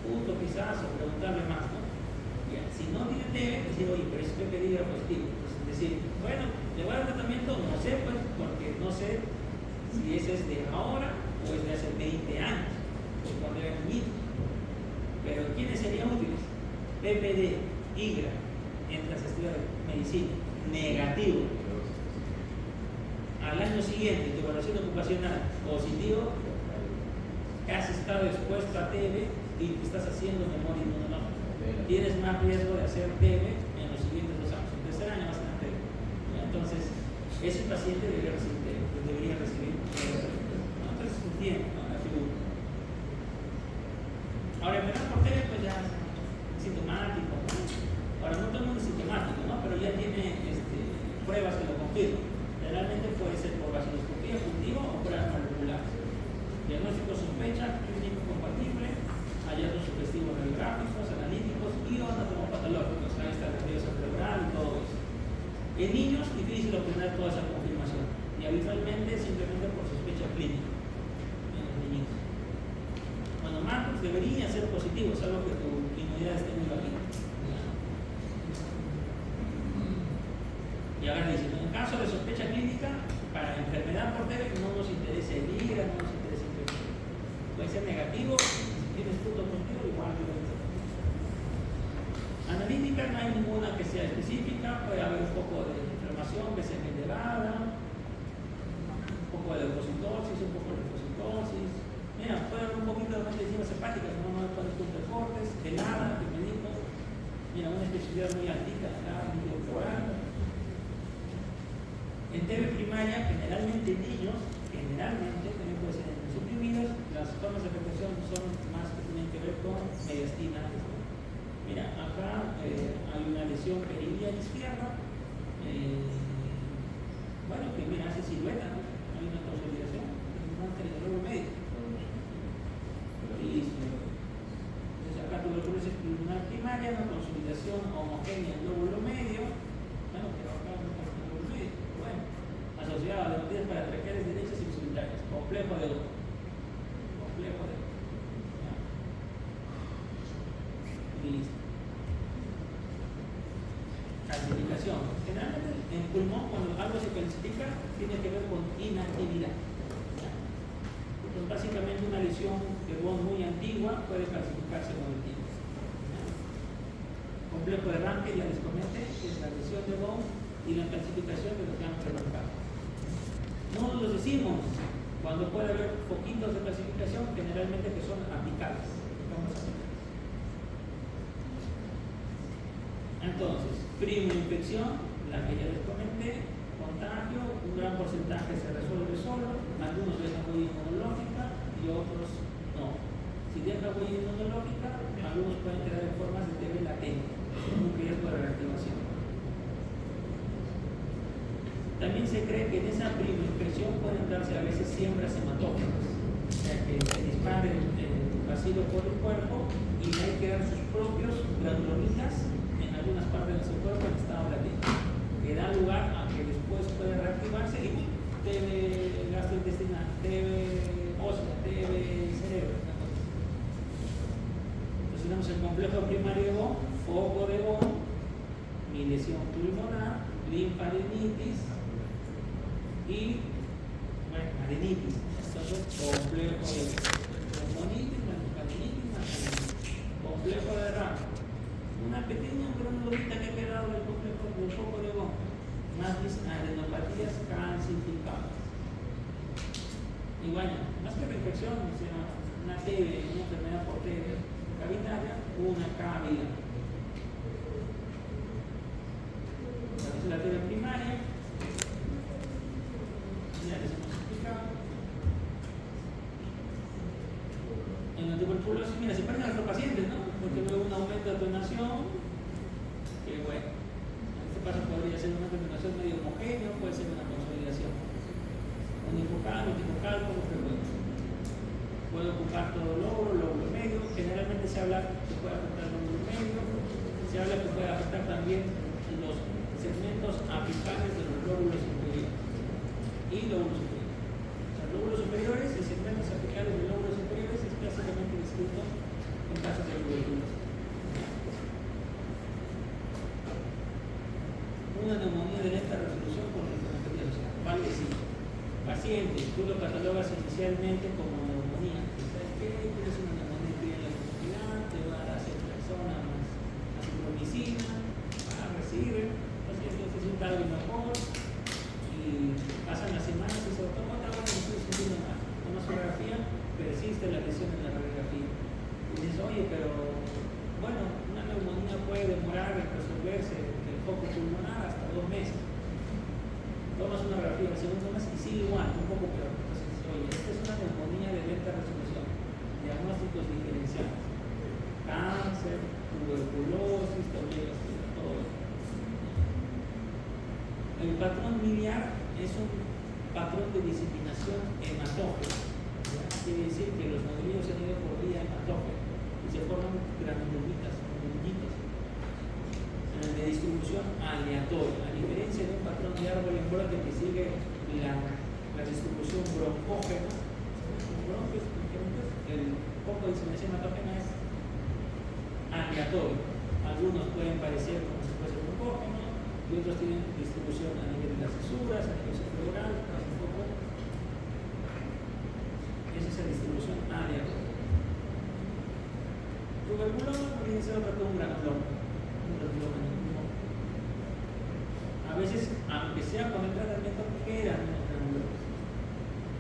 Punto quizás, o preguntarle más, ¿no? Ya, si no tiene TB, decir, oye, pero es PPD positivo. Pues, decir, bueno, le voy a dar tratamiento, no sé, pues, porque no sé si ese es de ahora o es de hace 20 años, pues cuando era niñito. Pero ¿quiénes serían útiles? PPD, IGRA, entras a estudiar medicina, negativo. Al año siguiente, tu evaluación ocupacional positivo, que has estado expuesto a TB y estás haciendo memoria inmunológica. Tienes más riesgo de hacer TB en los siguientes 2 años. En el 3er año vas a tener TB. Entonces, ese paciente debería recibir TB. Entonces, entiende, ¿no? La figura. Ahora, enfermedad por TB, pues ya es sintomático, ¿no? Ahora, no todo el mundo es sintomático, ¿no? Pero ya tiene pruebas que lo confirman. Generalmente puede ser por vaciloscopía cultiva o pruebas moleculares. Diagnóstico sospecha, clínico compatible, hallazgos sugestivos radiográficos, analíticos y o anatomopatológicos. Ahí está el nervioso cerebral y todo eso. En niños, difícil obtener toda esa confirmación. Y habitualmente simplemente por sospecha clínica. En los niños. Bueno, mantos debería ser positivo, salvo que tu inmunidad esté muy bajita. Y ahora dicen, en caso de sospecha clínica, para enfermedad por TB no nos interesa el IGRA, no nos interesa el infección. Puede ser negativo, si tienes punto positivo, igual que lo. Analítica no hay ninguna que sea específica, puede haber un poco de inflamación que sea generada, un poco de leucocitosis, un poco de linfocitosis. Mira, puede haber un poquito de enzimas hepáticas, no hay puntos de cortes, helada, que me dijo. Mira, una especificidad muy altita, acá, oral. En TB primaria, generalmente en niños, también puede ser en suprimidos, las formas de afectación son más que tienen que ver con mediastina. Mira, acá hay una lesión peridial izquierda, bueno, que mira, hace silueta, ¿no? Hay una consolidación, un anterior medio. Listo. Entonces acá tuberculosis pulmonar primaria, una consolidación homogénea en lóbulo medio, bueno, pero acá no pasa en lóbulo medio, bueno, asociada a adenoides paratraqueales derechas y subitarias, complejo de ojo. Listo. Calcificación. Generalmente en pulmón, cuando algo se calcifica, tiene que ver con inactividad. Entonces, básicamente una lesión de Bond muy antigua puede clasificarse como el tiempo. Complejo de Ranke, ya les comenté, que es la lesión de Bond y la clasificación de los ganglios cervicales. No los decimos cuando puede haber poquitos de clasificación, generalmente que son apicales. Entonces, prima infección, la que ya les comenté, contagio, un gran porcentaje se resuelve solo, algunos dejan huella inmunológica y otros no. Si deja huella inmunológica, algunos pueden quedar en formas de TB latente, con un riesgo de reactivación. También se cree que en esa prima infección pueden darse a veces siembras hematógenas, o sea que se dispare el bacilo por el cuerpo y hay que dar sus propios granulonitas en algunas partes de su cuerpo en estado latente, que da lugar a que después puede reactivarse y TB gastrointestinal, TB ósea, TB cerebro. Entonces tenemos el complejo primario de Bond, foco de Bond, mi lesión pulmonar, linfadenitis y bueno, adenitis. Entonces, complejo de pneumonitis, linfadenitis, complejo de Ranke. Una pequeña granulita que ha quedado del complejo del foco de Bond, más adenopatías calcificadas. Y bueno, más que reinfección, o sea, una TB, una enfermedad por TB cavitaria, una cavidad. Entonces, la TB primaria, ya les hemos explicado. En la tuberculosis, mira, se parecen a nuestros pacientes, ¿no? Porque luego un aumento de donación, que bueno, en este caso podría ser un aumento de donación medio homogéneo, puede ser una consolidación unifocal, multifocal, como frecuente. Puede ocupar todo el lóbulo medio, generalmente se habla que puede afectar el lóbulo medio, se habla que puede afectar también los segmentos apicales de los lóbulos inferiores y lóbulos superiores. Los lóbulos superiores y segmentos apicales de los lóbulos superiores es clásicamente descrito en casos de tuberculosis. Una neumonía de lenta resolución con linfonopatías, o sea, vale sí. Paciente, tú lo catalogas inicialmente como neumonía. ¿Sabes qué? Tienes una neumonía que en la comunidad, te va a dar a cierta persona más acitromicina, va a recibir, entonces es un tal mejor y pasan las semanas y se lo toma otra vez y no estoy sintiendo nada. Una sonografía, persiste la lesión en la radiografía. Y dices, oye, pero bueno, una neumonía puede demorar en resolverse del foco pulmonar hasta 2 meses. Tomas una radiografía el segundo mes y sigue igual, un poco peor. Entonces, oye, esta es una neumonía de lenta resolución. Diagnósticos diferenciales. Cáncer, tuberculosis, todo eso. El patrón miliar es un patrón de diseminación hematógena. Quiere decir que los nódulos se han ido por vía hematógena y se forman granulitas, de distribución aleatoria, a diferencia de un patrón de árbol en brote que sigue la distribución broncógena. El foco de diseminación hematógena es aleatorio. Algunos pueden parecer como si fuese broncógeno y otros tienen distribución a nivel de las cisuras, a nivel cerebral, un poco. Esa es la distribución aleatoria. Tuberculoma puede ser otra cosa, un granuloma. A veces, aunque sea con el tratamiento, quedan unos granulomas.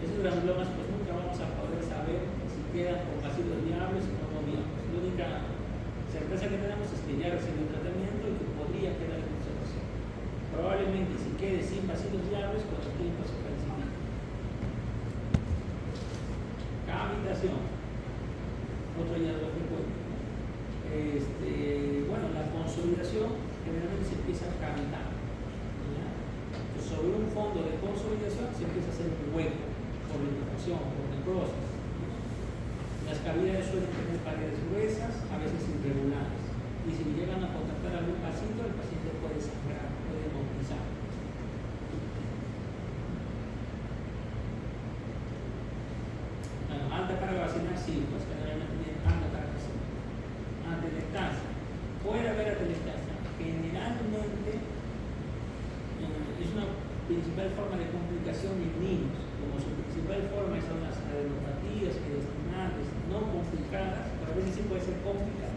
Esos granulomas pues nunca vamos a poder saber si quedan con bacilos viables o no viables. La única certeza que tenemos es que ya recibió un tratamiento y que podría quedar en observación. Probablemente si quede sin bacilos viables, con el tiempo se calcifica. Cavitación, otro hallazgo frecuente. Bueno, la consolidación generalmente se empieza a cavitar. Entonces, sobre un fondo de consolidación se empieza a hacer un hueco por inflamación, por necrosis. Las cavidades suelen tener paredes gruesas, a veces irregulares. Y si llegan a contactar algún paciente, el paciente puede sangrar, puede hematizar. Bueno, alta carga vacinal sí, pues generalmente tienen alta carga vacinal. Atelectasia. Puede haber atelectasia. Generalmente es una principal forma de complicación en niños. Los como su principal forma son las adenopatías intestinales no complicadas, pero a veces sí puede ser complicada.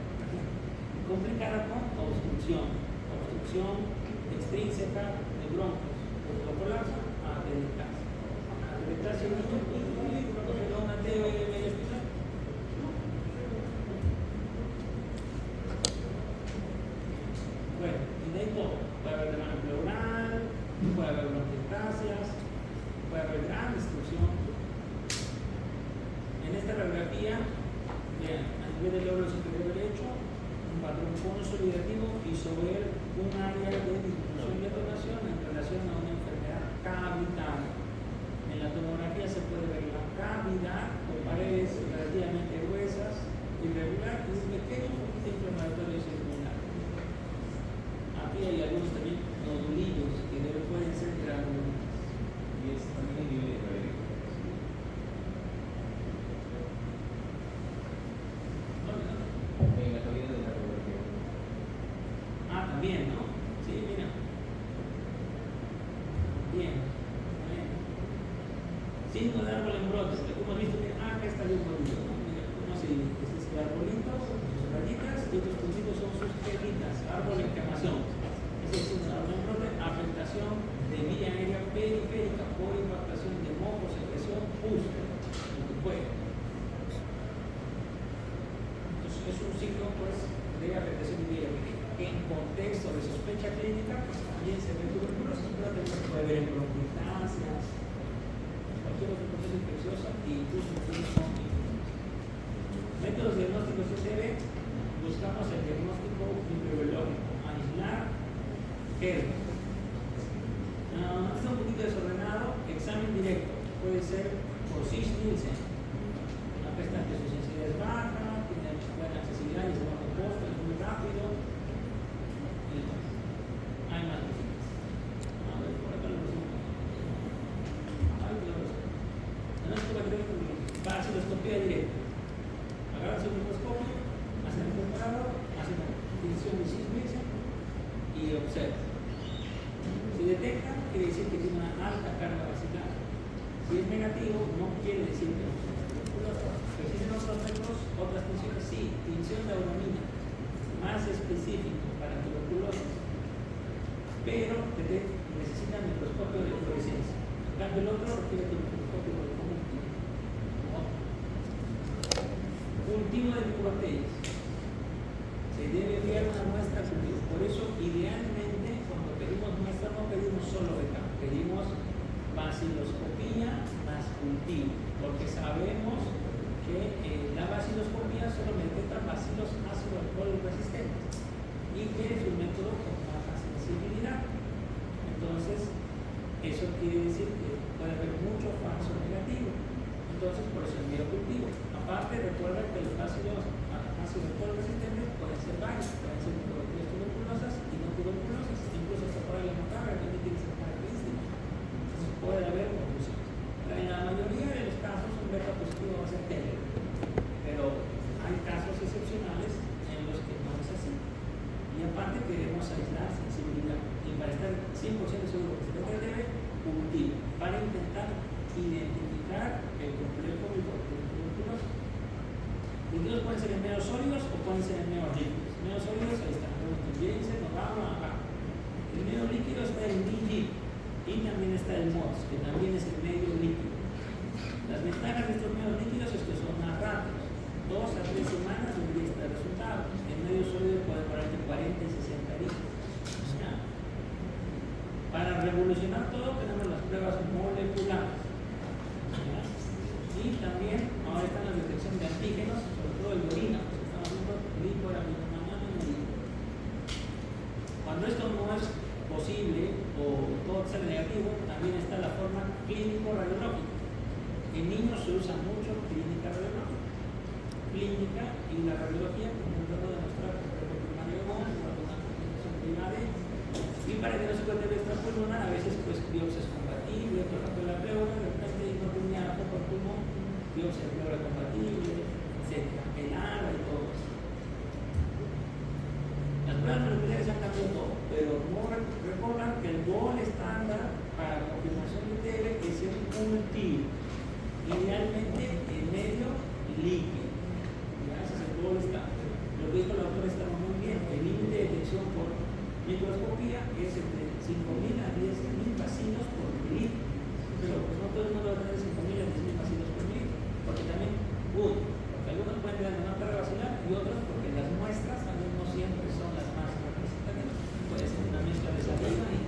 Complicada con obstrucción extrínseca de broncos, por lo colapsa a delictarse. A delictarse un niño, una TBM del hospital. Bueno, y de ahí todo. Puede haber demanda pleural, puede haber bronquiectasias, puede haber gran destrucción. En esta radiografía, vean, a nivel del lóbulo superior derecho, un patrón consolidativo y sobre él un área de disminución y detonación en relación a una enfermedad cavitaria. En la tomografía se puede ver la cavidad con paredes relativamente gruesas, irregular y un pequeño poquito inflamatorio circular. Aquí hay algunos también nodulillos que pueden ser granulomas. Y es también el nivel de gravedad. En la cavidad de la radiografía. También, ¿no? Sí, mira. Bien. Signo de árbol en brotes. Como hemos visto, mira, acá está el arbolito, ¿no? Mira, ¿cómo se dice? Este es el arbolito, sus rayitas y otros puntitos son sus pelitas. Árbol en quemación. Ese es un árbol en brote. Afectación de vía aérea periférica por impactación de moco, secreción, pus, lo que puede. Entonces, es un signo, pues, de afectación de vía aérea. En contexto de sospecha clínica, pues también se ve tuberculosis, pero también se puede ver en bronquiectasias, cualquier otro proceso infeccioso e incluso con métodos diagnósticos CTB. Buscamos el diagnóstico microbiológico, aislar germes. Está un poquito desordenado, examen directo, puede ser por Cis-Nielsen. Acá está que su sensibilidad es baja, tiene buena accesibilidad y es bajo costo, es muy rápido. Hay más visitas. A ver, por acá lo resumo. Ahí lo resumo. No es para vaciloscopía directa. Agarran su microscopio, hacen el preparado, hacen la medición de Cis-Nielsen y observan. Si detectan, quiere decir que tiene una alta carga basilar. Si es negativo, no quiere decir que no sea tuberculosa. Pero si tienen otros métodos, otras tinciones, sí, tinción de auramina, más específico para tuberculosis, pero que necesita microscopio de fluorescencia. En cambio, el otro requiere tu microscopio de conjuntivo. Cultivo de microbacterias. Se debe enviar una muestra a cultivo. Por eso, idealmente, cuando pedimos muestra, no pedimos solo beta, pedimos baciloscopía más cultivo, porque sabemos que la baciloscopía solo detecta bacilos ácido alcohol resistentes y que es un método con baja sensibilidad. Entonces, eso quiere decir que puede haber mucho falso negativo. Entonces, por eso envío cultivo. Aparte, recuerda que los ácidos ácido alcohol resistentes pueden ser varios, pueden ser microbacterias tuberculosas y no tuberculosas, incluso hasta por la macabra también tiene esa característica. Entonces, puede haber confusiones. Pero en la mayoría de los casos, un beta positivo va a ser tele, pero hay casos excepcionales en los que no es así. Y aparte, queremos aislar sensibilidad. Y para estar 100% seguro que se trata de cultivo, para intentar identificar el complejo tuberculoso. Los líquidos pueden ser en medios sólidos o pueden ser en medios líquidos. Medios sólidos, ahí están. Jensen, Obama, acá. El medio líquido está el DG y también está el MODS, que también es el medio líquido. Las ventajas de estos medios líquidos es que son más rápidos. 2 a 3 semanas debería estar el resultado. El medio sólido puede durar entre 40 y 60 días. O sea, para revolucionar todo tenemos las pruebas moleculares. Y también ahora están las detecciones de antígenos, sobre todo el de orina, porque estamos viendo glicoraminomanano en orina. Cuando esto no es posible o todo sale negativo, también está la forma clínico-radiológica. En niños se usa mucho clínica radiológica. Clínica y la radiología, como un trato de mostrar primario una complicación privada. Y para diagnóstico de extrapulmonar, a veces pues biopsias compatibles, por ejemplo la pleura, de repente no tenía foco al pulmón, biopsia de pleura compatible, etc. El ARA y todo. Las pruebas moleculares han cambiado todo, pero no recuerdan que el gol estándar para confirmación de TB es el cultivo, idealmente en medio líquido. Ese es el gol estándar. Lo que dijo la autora está muy bien. El límite de detección por microscopía es entre 5.000 a 10.000 bacilos por mililitro. Pero pues no todo el mundo va a tener 5.000 a 10.000 bacilos por mililitro, porque también, porque algunos pueden tener una carga bacilar y otros porque las muestras también no siempre son las más representativas. Puede ser una mezcla de saliva y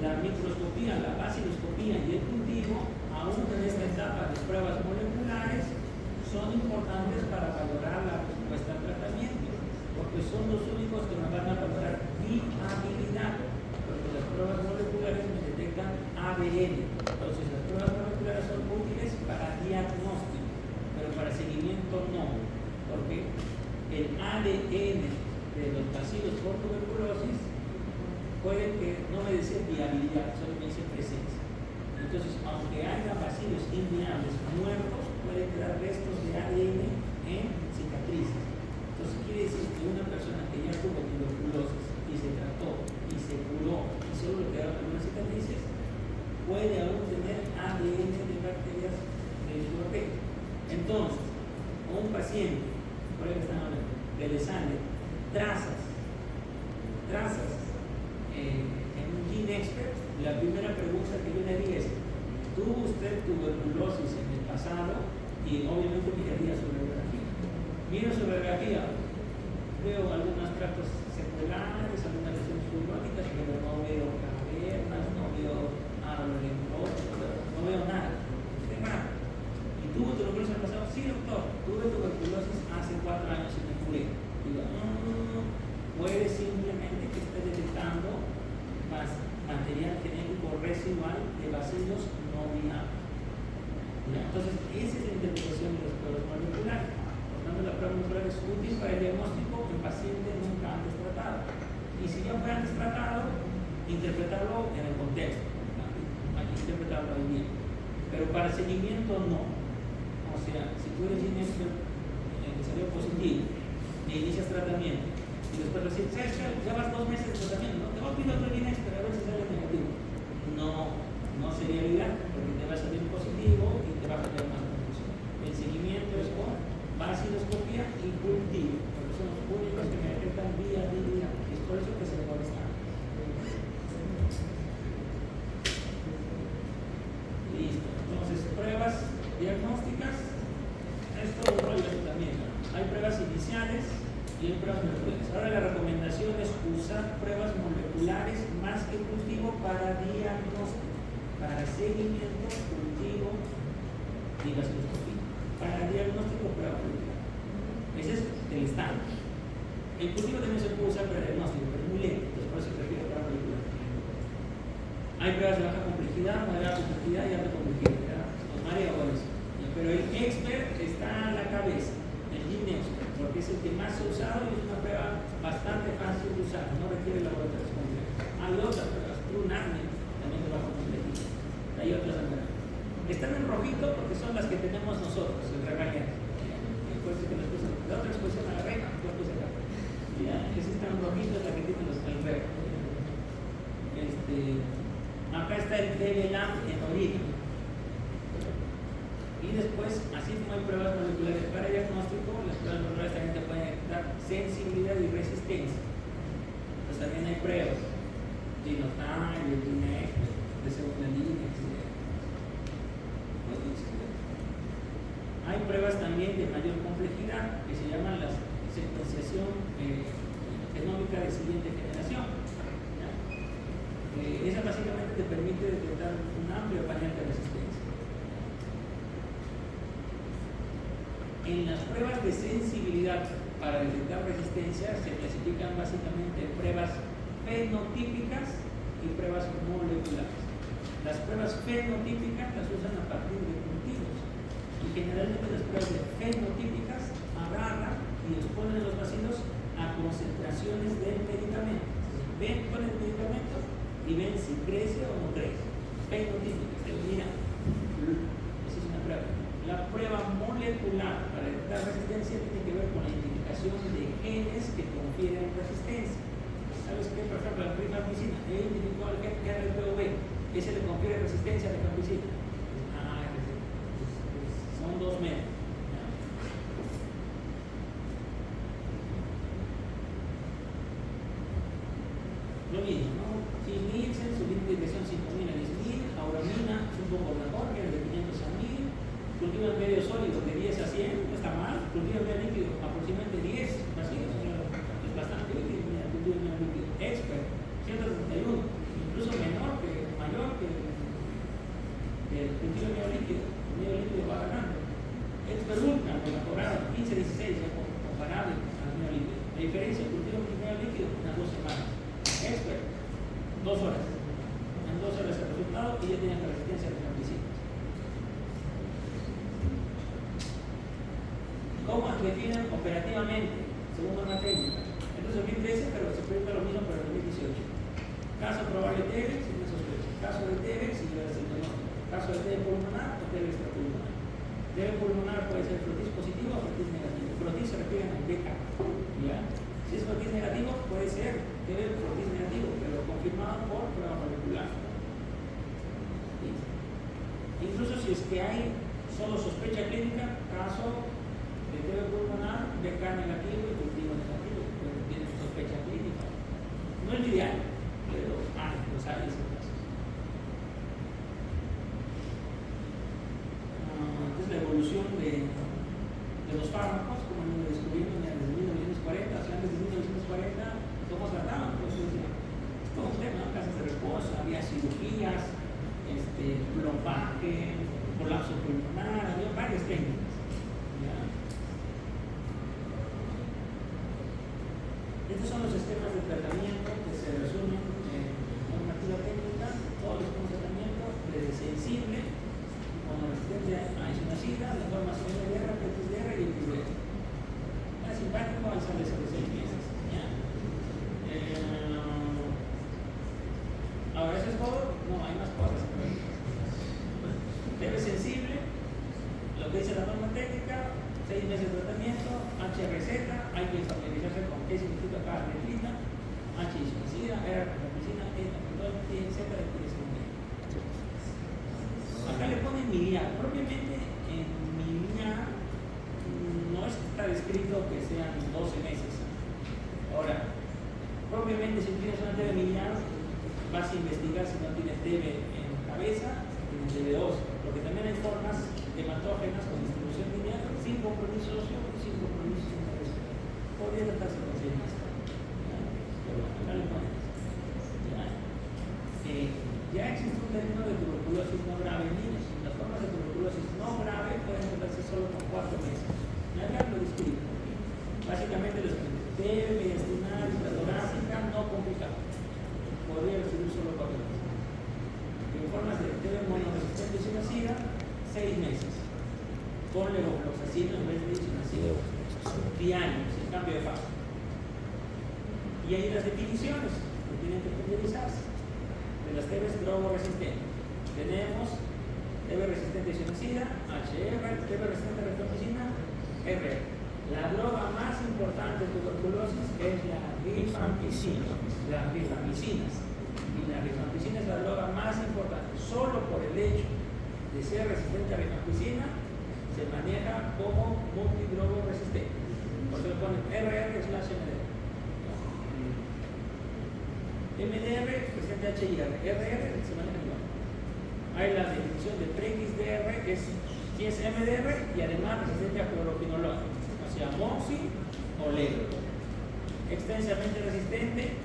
la microscopía, la baciloscopía y el cultivo, aún en esta etapa de pruebas moleculares, son importantes para valorar la respuesta al tratamiento, porque son los únicos que nos van a valorar viabilidad, porque las pruebas moleculares me detectan ADN. Entonces, las pruebas moleculares son útiles para diagnóstico, pero para seguimiento no, porque el ADN de los bacilos por tuberculosis puede que no me dice viabilidad, solo me dice presencia. Entonces, aunque haya bacilos inviables muertos, pueden quedar restos de ADN en cicatrices. Entonces, quiere decir que una persona que ya tuvo tuberculosis y se trató y se curó y solo le quedaron algunas cicatrices, puede aún tener ADN de bacterias del ortega. Entonces, a un paciente, por ejemplo, están hablando, que le salen trazas en un GeneXpert, la primera pregunta que yo le haría es: ¿tuvo usted tuberculosis en el pasado? Y obviamente miraría su radiografía. Miro su radiografía, veo algunos tractos seculares, algunas lesiones fibróticas, pero no veo cavernas, no veo árbol linfótico, no veo nada. ¿Y tuvo tuberculosis en el pasado? Sí, doctor, tuve tuberculosis hace 4 años y me curé. Digo, puede simplemente que esté detectando más material genético residual de bacilos no viables. Entonces, esa es la interpretación de las pruebas moleculares. Por tanto, la prueba molecular es útil para el diagnóstico en paciente nunca antes tratado. Y si ya fue antes tratado, interpretarlo en el contexto. Hay que interpretarlo ahí bien. Pero para seguimiento, no. O sea, si tú eres GeneXpert que salió positivo y inicias tratamiento, y después le dices, ¿sabes qué? Ya vas 2 meses de tratamiento, ¿no? Te voy a pedir otro GeneXpert a ver si sale negativo. No sería ideal, porque te va a salir positivo y te va a generar más confusión. El seguimiento es con baciloscopía y cultivo, porque son los únicos que me detectan viabilidad. Es por eso que se le molesta. Listo. Entonces, pruebas diagnósticas, esto lo rollo también. Hay pruebas iniciales y hay pruebas moleculares. Ahora la recomendación es usar pruebas moleculares más que cultivo para diagnóstico, para seguimiento, cultivo y baciloscopía. Para diagnóstico, prueba molecular. Ese es el estándar. El cultivo también se puede usar para diagnóstico, pero es muy lento, entonces por eso prefiero prueba molecular. Hay pruebas de baja complejidad, moderada complejidad y alta complejidad. Los María o eso. Pero el expert está a la cabeza, el GeneXpert, porque es el que más se ha usado y es una prueba bastante fácil de usar, no requiere laboratorios complejos. Hay otras pruebas, TrueNAMI, también de baja complejidad. Hay otras también. Están en rojito porque son las que tenemos nosotros, el regañado. La otra exposición a la reina, la puse acá. Ya, que sí está en rojito es la que tiene el reg. Acá está el DLAM en orina. Y después, así como hay pruebas moleculares para diagnóstico, las pruebas moleculares también te pueden dar sensibilidad y resistencia. Pues también hay pruebas, Genotype, GeneXpert, de segunda línea, etc. Hay pruebas también de mayor complejidad que se llaman la secuenciación genómica de siguiente generación. Esa básicamente te permite detectar un amplio panel de resistencia. En las pruebas de sensibilidad para detectar resistencia se clasifican básicamente pruebas fenotípicas y pruebas moleculares. Las pruebas fenotípicas las usan a partir de cultivos y generalmente las pruebas de fenotípicas agarran y exponen los bacilos a concentraciones del medicamento. Ven con el medicamento y ven si crece o no crece. Fenotípicas, mira, esa es una prueba. La detectar resistencia tiene que ver con la identificación de genes que confieren resistencia. ¿Sabes qué? Por ejemplo, la rifampicina, identificó al gen RPOB, ese le confiere resistencia a la rifampicina. Son 2 metros. Lo mismo, ¿no? Nielsen, su límite de presión 5.000 a 10.000, auramina es un poco mejor, que es de 500 a 1.000, cultivo en medio sólido de 10 a 100, no está mal, cultivo en medio líquido aproximadamente 10, así es bastante útil, mira, cultivo en medio líquido, expert, 131, incluso mayor que el cultivo en medio líquido va ganando. Expert ultra, lo mejoraron, 15-16, ya comparable al medio líquido. La diferencia, el cultivo en medio líquido, unas 2 semanas. Expert, 2 horas. En 2 horas el resultado y ya tienen la resistencia de rifampicina. ¿Cómo definen operativamente? Según una técnica. Entonces 2013, pero se proyecta lo mismo para el 2018. Caso probable de TB, sin sospecha. Caso de TB, sin diagnóstico. Caso de TB pulmonar o TB extrapulmonar. TB pulmonar puede ser frotis positivo o frotis negativo. Frotis se refiere al beta. ¿Ya? Si es frotis negativo, puede ser TB frotis negativo, pero confirmado por prueba molecular. Incluso si es que hay solo sospecha clínica, caso de TB pulmonar, BK negativo y cultivo negativo, pero tiene sospecha clínica. No es ideal, pero los hay esos casos. Entonces la evolución de los fármacos, como han ido descubriendo desde 1940, o sea, antes de 1940, ¿cómo trataban? Pues es todo un tema, casas de reposo, había cirugías, plombaje, colapso pulmonar, había varias técnicas. ¿Ya? Estos son los esquemas de tratamiento que se resumen en normativa técnica, todos los tipos de tratamiento, desde sensible, con resistencia a isonacida, de forma CMDR, PTSDR y XDR. Es simpático al salir de 6 meses. ¿Ya? Ahora, ¿eso es todo? No, hay más cosas. Debe sensible, lo que dice la norma técnica, 6 meses de tratamiento, H receta, hay que familiarizarse con qué significa cada letrita, H isonacida, R rifampicina, E tapitol, T, etc. Acá le ponen miliar. Propiamente en miliar no está descrito que sean 12 meses. Ahora, propiamente si tienes una TB miliar, vas a investigar si no tienes TB en cabeza, tienes TB óseo, porque también hay formas hematógenas con distribución lineal sin compromiso óseo y sin compromiso intestinal. Podría tratarse con 6 meses. Pero acá le ponen. Ya existe un término de tuberculosis no grave en niños. Las formas de tuberculosis no grave pueden tratarse solo con 4 meses. Acá lo describo. Básicamente los TB mediastinal, torácica, no complicado. Podría recibir solo 4 meses. En formas de TB monoresistente isonacida, 6 meses. Con levofloxacina en vez de isonacida. Diario, sin cambio de fase. Y hay las definiciones que tienen que priorizarse. De las TBs drogo-resistentes. Tenemos TB resistente isonacida, HR, TB resistente a rifampicina, RR. La droga más importante de tuberculosis es la rifampicina, las rifampicinas. Y la rifampicina es la droga más importante. Solo por el hecho de ser resistente a rifampicina se maneja como multidrogo resistente. Por eso le ponen RR/MDR. MDR resistente a HIR, RR se maneja igual. Hay la definición de pre-XDR, que es si es MDR y además resistente a cloroquinolona, o sea, moxi o lego. Extensamente resistente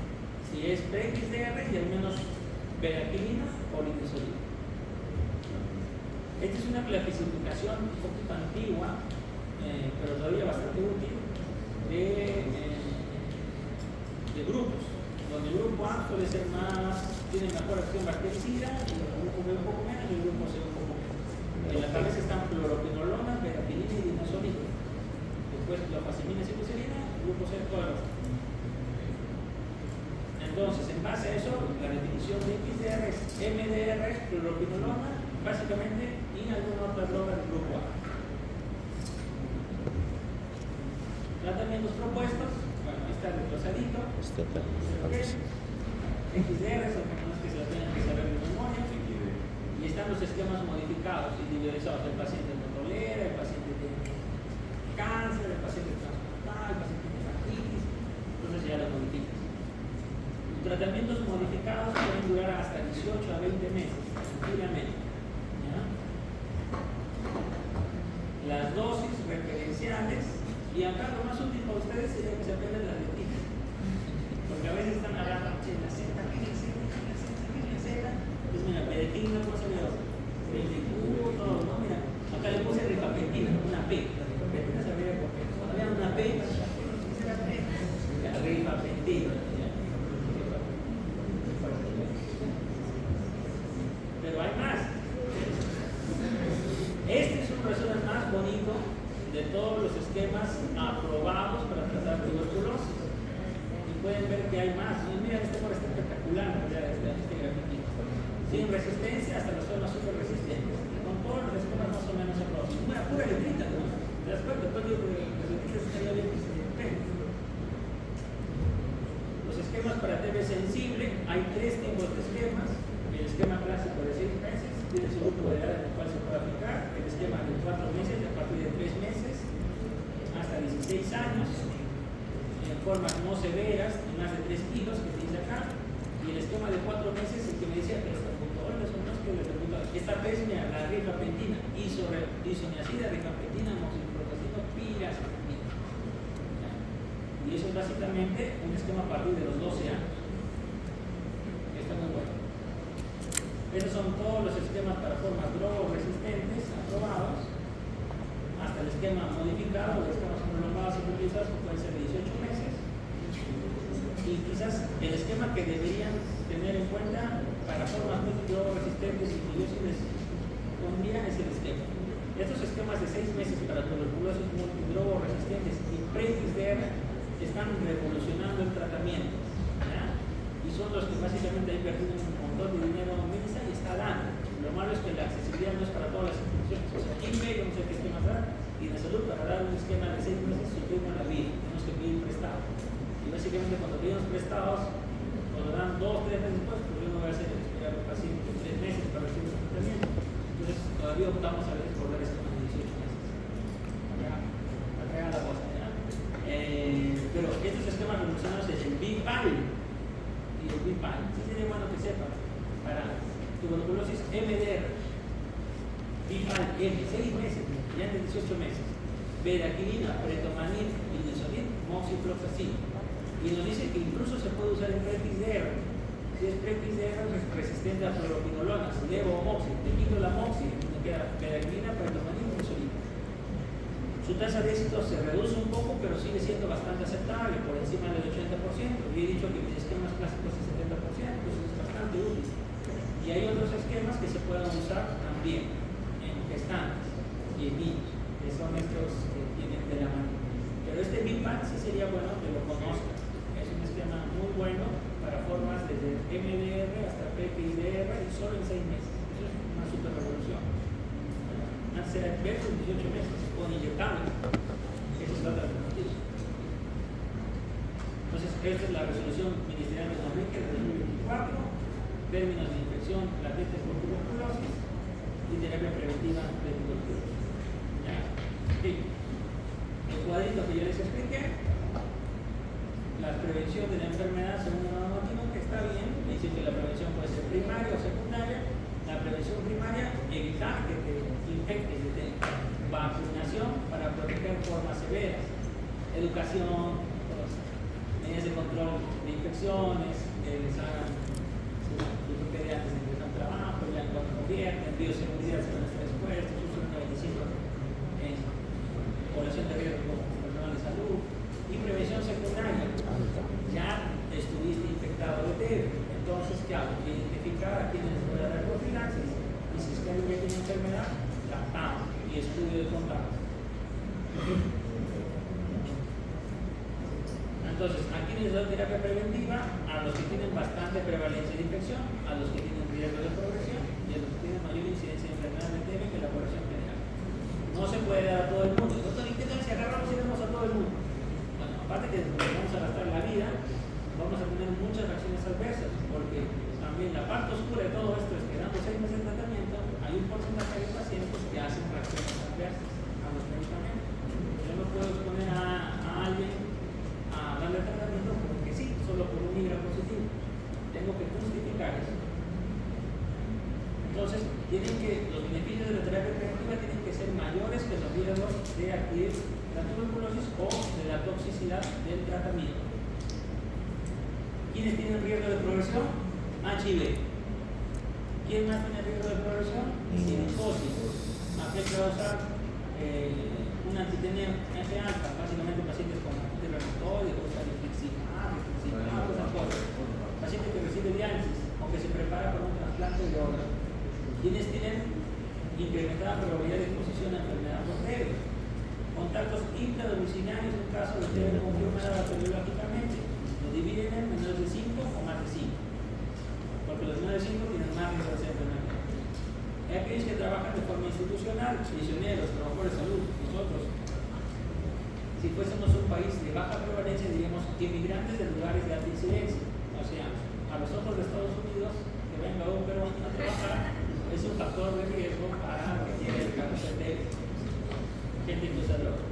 si es pre-XDR y al menos betaquilina o linezolida. Esta es una clasificación un poquito antigua, pero todavía bastante útil, de grupos, donde el grupo A suele ser tiene mejor acción bactericida, y el grupo B un poco menos y el grupo C un poco menos. En la cabeza están fluoroquinolonas, betaquilina y linezolida. Después clofazimina y glucerina, el grupo C todas las. Entonces, en base a eso, la definición de XDR es MDR, fluoroquinolona, básicamente, y alguna otra droga del grupo A. tratamientos propuestos, bueno, ahí está retrosadito. XDR, son personas que se lo tienen que saber de memoria. Y están los esquemas modificados, individualizados. El paciente no tolera, el paciente tiene cáncer, el paciente transplantal, el paciente tiene hepatitis. Entonces ya lo modificas. Los tratamientos modificados pueden durar hasta 18 a 20 meses, tranquilamente. ¿Ya? Las dosis referenciales, y acá lo más útil para ustedes sería que se aprendan las letitas. Porque a veces están agarrando la Z, pues mira, peretina, ¿cómo se llama? Todo, ¿no? Mira, acá le puse rifampicina, una P. La rifampicina se veía porque todavía una P, la rifampicina. Pero hay más. Este es un resumen más bonito de todos los esquemas aprobados para tratar tuberculosis. Pueden ver que hay más. Y miren, este por está espectacular, este grafiquito. Sin resistencia hasta las zonas super resistentes. Y con todos los esquemas más o menos aprobados. Una pura letrita, ¿no? ¿Te das cuenta? Después digo que las letritas estaría bien que se peguen. Los esquemas para TB sensible, hay 3 tipos de esquemas. El esquema clásico de 6 meses, tiene su grupo de edad en el cual se puede aplicar. El esquema de 4 meses, a partir de 3 meses, hasta 16 años. En formas no severas, de más de 3 kilos, que dice acá, y el esquema de 4 meses, el que me decía que los computadores son más que los computadores. Esta vez, mira, la rifampicina, isoniazida, rifampicina, moxifloxacino, piracetamina. Y eso es básicamente un esquema a partir de los 12 años. Está muy bueno. Esos son todos los esquemas para formas drogoresistentes aprobados. Hasta el esquema modificado, los esquemas prolongados y utilizados que pueden ser de 18 meses. Y quizás el esquema que deberían tener en cuenta para formas multidrogoresistentes y que yo sí les pondría es el esquema. Estos esquemas de 6 meses para tuberculosis multidrogoresistentes y pre-XDR están revolucionando el tratamiento. ¿Ya? Y son los que básicamente han invertido un montón de dinero en MINSA y está dando. Lo malo es que la accesibilidad no es para todas las instituciones. O sea, en medio no sé qué esquema dar, y de salud para dar un esquema de 6 meses sufrimos la vida. Tenemos que pedir prestado. Y básicamente cuando pedimos prestados, cuando dan 2 o 3 meses después, pues yo no voy a hacer esperar al paciente 3 meses para recibir su tratamiento. Entonces todavía optamos a veces por dar esquemas de 18 meses. Acá la cosa, ¿ya? Pero estos esquemas revolucionados es el BIPAL y el BIPAL. Sí sería bueno que sepan. Para tuberculosis MDR, BIPAL M, 6 meses, ya de 18 meses. Bedaquilina, pretomanil, linezolid, moxifloxacin. Y nos dice que incluso se puede usar en pre-XDR. Si es pre-XDR, es resistente a fluoroquinolonas, levo o moxi. Te quito la moxi, me queda bedaquilina, pretomanil, linezolid. Su tasa de éxito se reduce un poco, pero sigue siendo bastante aceptable, por encima del 80%. Yo he dicho que mis esquemas clásicos es 70%, entonces es bastante útil. Y hay otros esquemas que se pueden usar también en gestantes y en niños, que son estos que tienen de la mano. Pero este BIPAL sí sería bueno que lo conozcan. Es un esquema muy bueno para formas desde MDR hasta PXDR y solo en 6 meses. Eso es una super revolución. Antes era el verso en 18 meses, con inyectable. Esa es la otra alternativa. Entonces, esta es la resolución ministerial de Manrique de 2024. Términos de infección latente por tuberculosis y terapia preventiva de tuberculosis. ¿Ya? Sí. El cuadrito que yo les expliqué, la prevención de la enfermedad según la normativa, que está bien, me dice que la prevención puede ser primaria o secundaria. La prevención primaria, evitar que te infectes, que te vacunación para proteger formas severas, educación, medidas de control de infecciones, que les hagan sus pediatras en el trabajo, ya cuando convierten, bioseguridad se van a estar expuestos, uso de 95 en población de riesgo personal de salud y prevención secundaria. Ya estuviste infectado de TB, entonces ¿qué hago? Identificar a quienes les voy a dar profilaxis y si es que alguien tiene enfermedad, tratamos y estudio de contacto. Entonces, ¿a quiénes les doy terapia preventiva? A los que tienen bastante prevalencia de infección, a los que tienen riesgo de progresión y a los que tienen mayor incidencia de enfermedad de TB que la población general. No se puede dar a todo el mundo. Doctor, ¿y qué tal si agarramos y damos a todo el mundo? Bueno, realmente nos vamos a gastar la vida, vamos a tener muchas reacciones adversas, porque también la parte oscura de todo esto es que dando 6 meses de tratamiento, hay un porcentaje de pacientes que hacen reacciones adversas a los medicamentos. Yo no puedo exponer a alguien a darle tratamiento porque sí, solo por un IGRA positivo. Tengo que justificar eso. Entonces, los beneficios de la terapia preventiva tienen que ser mayores que los riesgos de adquirir la tuberculosis o de la toxicidad del tratamiento. ¿Quiénes tienen riesgo de progresión? HIV. ¿Quién más tiene riesgo de progresión? Silicosis. Aquel que va a usar una antitenia F alfa, básicamente pacientes con artritis reumatoide, rituximab, esas cosas. Paciente que recibe diálisis o que se prepara para un trasplante de órgano. ¿Quiénes tienen incrementada probabilidad de exposición a enfermedad por TB? Contactos intradomiciliarios en caso de TB confirmada bacteriológicamente. Lo dividen en menores de 5 o más de 5. Porque los menores de 5 tienen más riesgo de ser enfermedad. Hay aquellos que trabajan de forma institucional, misioneros, trabajadores de salud, nosotros. Si fuésemos un país de baja prevalencia, diríamos inmigrantes de lugares de alta incidencia. O sea, a los ojos de Estados Unidos, que venga un peruano a trabajar, es un factor de riesgo para que llegue el cáncer de gente que usa droga.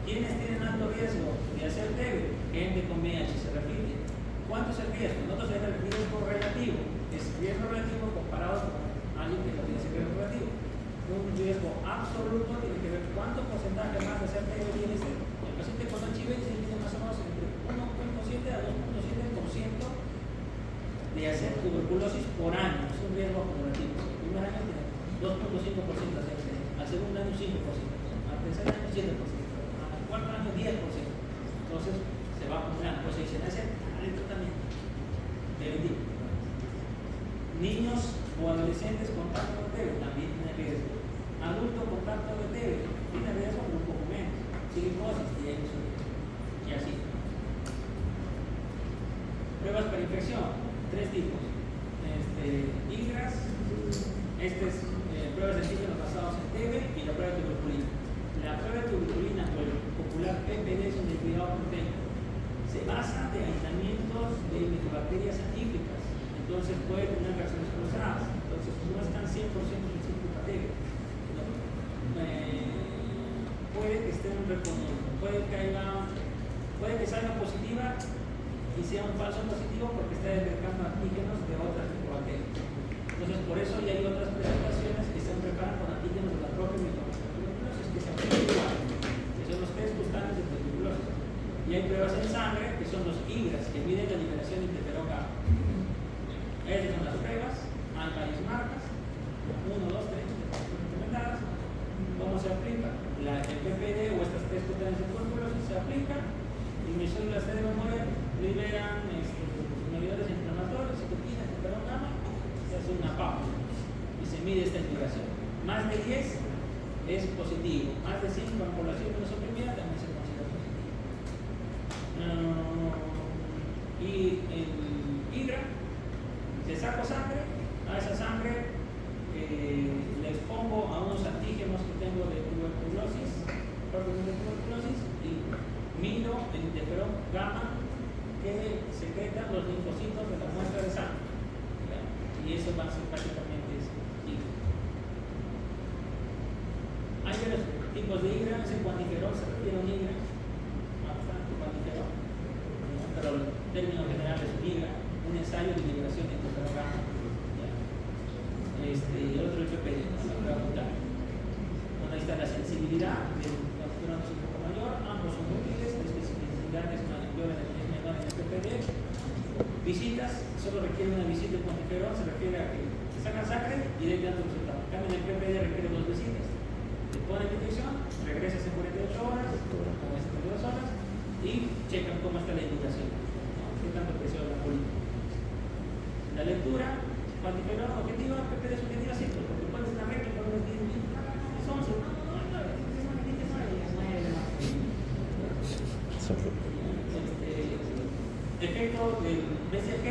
¿Quiénes tienen alto riesgo de hacer TB? Gente con VIH, se repite. ¿Cuánto es el riesgo? Nosotros tenemos el riesgo relativo. Es riesgo relativo comparado con alguien que no tiene ese riesgo relativo. Un riesgo absoluto tiene que ver cuánto porcentaje más de hacer TB tiene este. El paciente con HIV tiene más o menos entre 1.7 a 2.7% de hacer tuberculosis por año. Es un riesgo acumulativo. El primer año tiene 2.5% de hacer TB. Al segundo año 5%. Al tercer año 7%. Al cuarto año 10%. Entonces se va acumulando. Pues se dice, ese el tratamiento preventivo. Niños o adolescentes con contacto de TB también tienen riesgo. Adulto con contacto de TB tiene riesgo, pero un poco menos. Silicosis tiene su riesgo. Y así. Pruebas para infección, 3 tipos. IGRAS, pruebas de antígenos basados en TB y la prueba de tuberculina. La prueba de tuberculina o el popular PPD es un descuidado proteico. Se basa de aislamientos de micobacterias atípicas, entonces puede tener reacciones cruzadas, entonces no están 100% específicos TB. Puede que esté un reconocido, puede que salga positiva y sea un falso positivo porque está detectando antígenos de otras micobacterias. Entonces, por eso ya hay otras presentaciones que se preparan con antígenos de la propia tuberculosis que se aplican igual, que son los test cutáneos de tuberculosis. Y hay pruebas en sangre que son los IGRAS, que miden la liberación de interferón gamma. Estas son las pruebas, hay varias marcas, 1, 2, 3, recomendadas. ¿Cómo se aplica? El PPD o estas test cutáneos de tuberculosis se aplican y mis células se deben mover, liberan inhibidores inflamatorios, citoquinas, interferón gamma, se hace una pausa y se mide esta liberación. Más de 10 es positivo, más de 5 en población no suprimida también se considera positivo. Y el IGRA, le saco sangre, a esa sangre le expongo a unos antígenos que tengo de tuberculosis, y mido el interferón gamma que secretan los linfocitos de la muestra de sangre. Y eso va a ser prácticamente eso. Hay varios tipos de IGRA, ese cuantiferol se refiere a un IGRA, bastante cuantiferol, pero el término general es un IGRA, un ensayo de liberación de interferón gamma. Y el otro el PPD, la prueba cutárea. Bueno, ahí está la sensibilidad del interferón es un poco mayor, ambos son útiles, la especificidad es menor en el PPD. Visitas, solo requiere una visita de cuantiferol, se refiere a que se sacan sangre y de ahí dan el resultado. En cambio, el PPD requiere 2 visitas. Te ponen inyección, regresas en 48 horas o en 72 horas y checan cómo está la indicación, ¿no? Qué tanto presión la política. La lectura, cuantiferol objetiva, PPD subjetiva, sí, porque pones una regla por unos 10 mil, es 11, efecto del BCG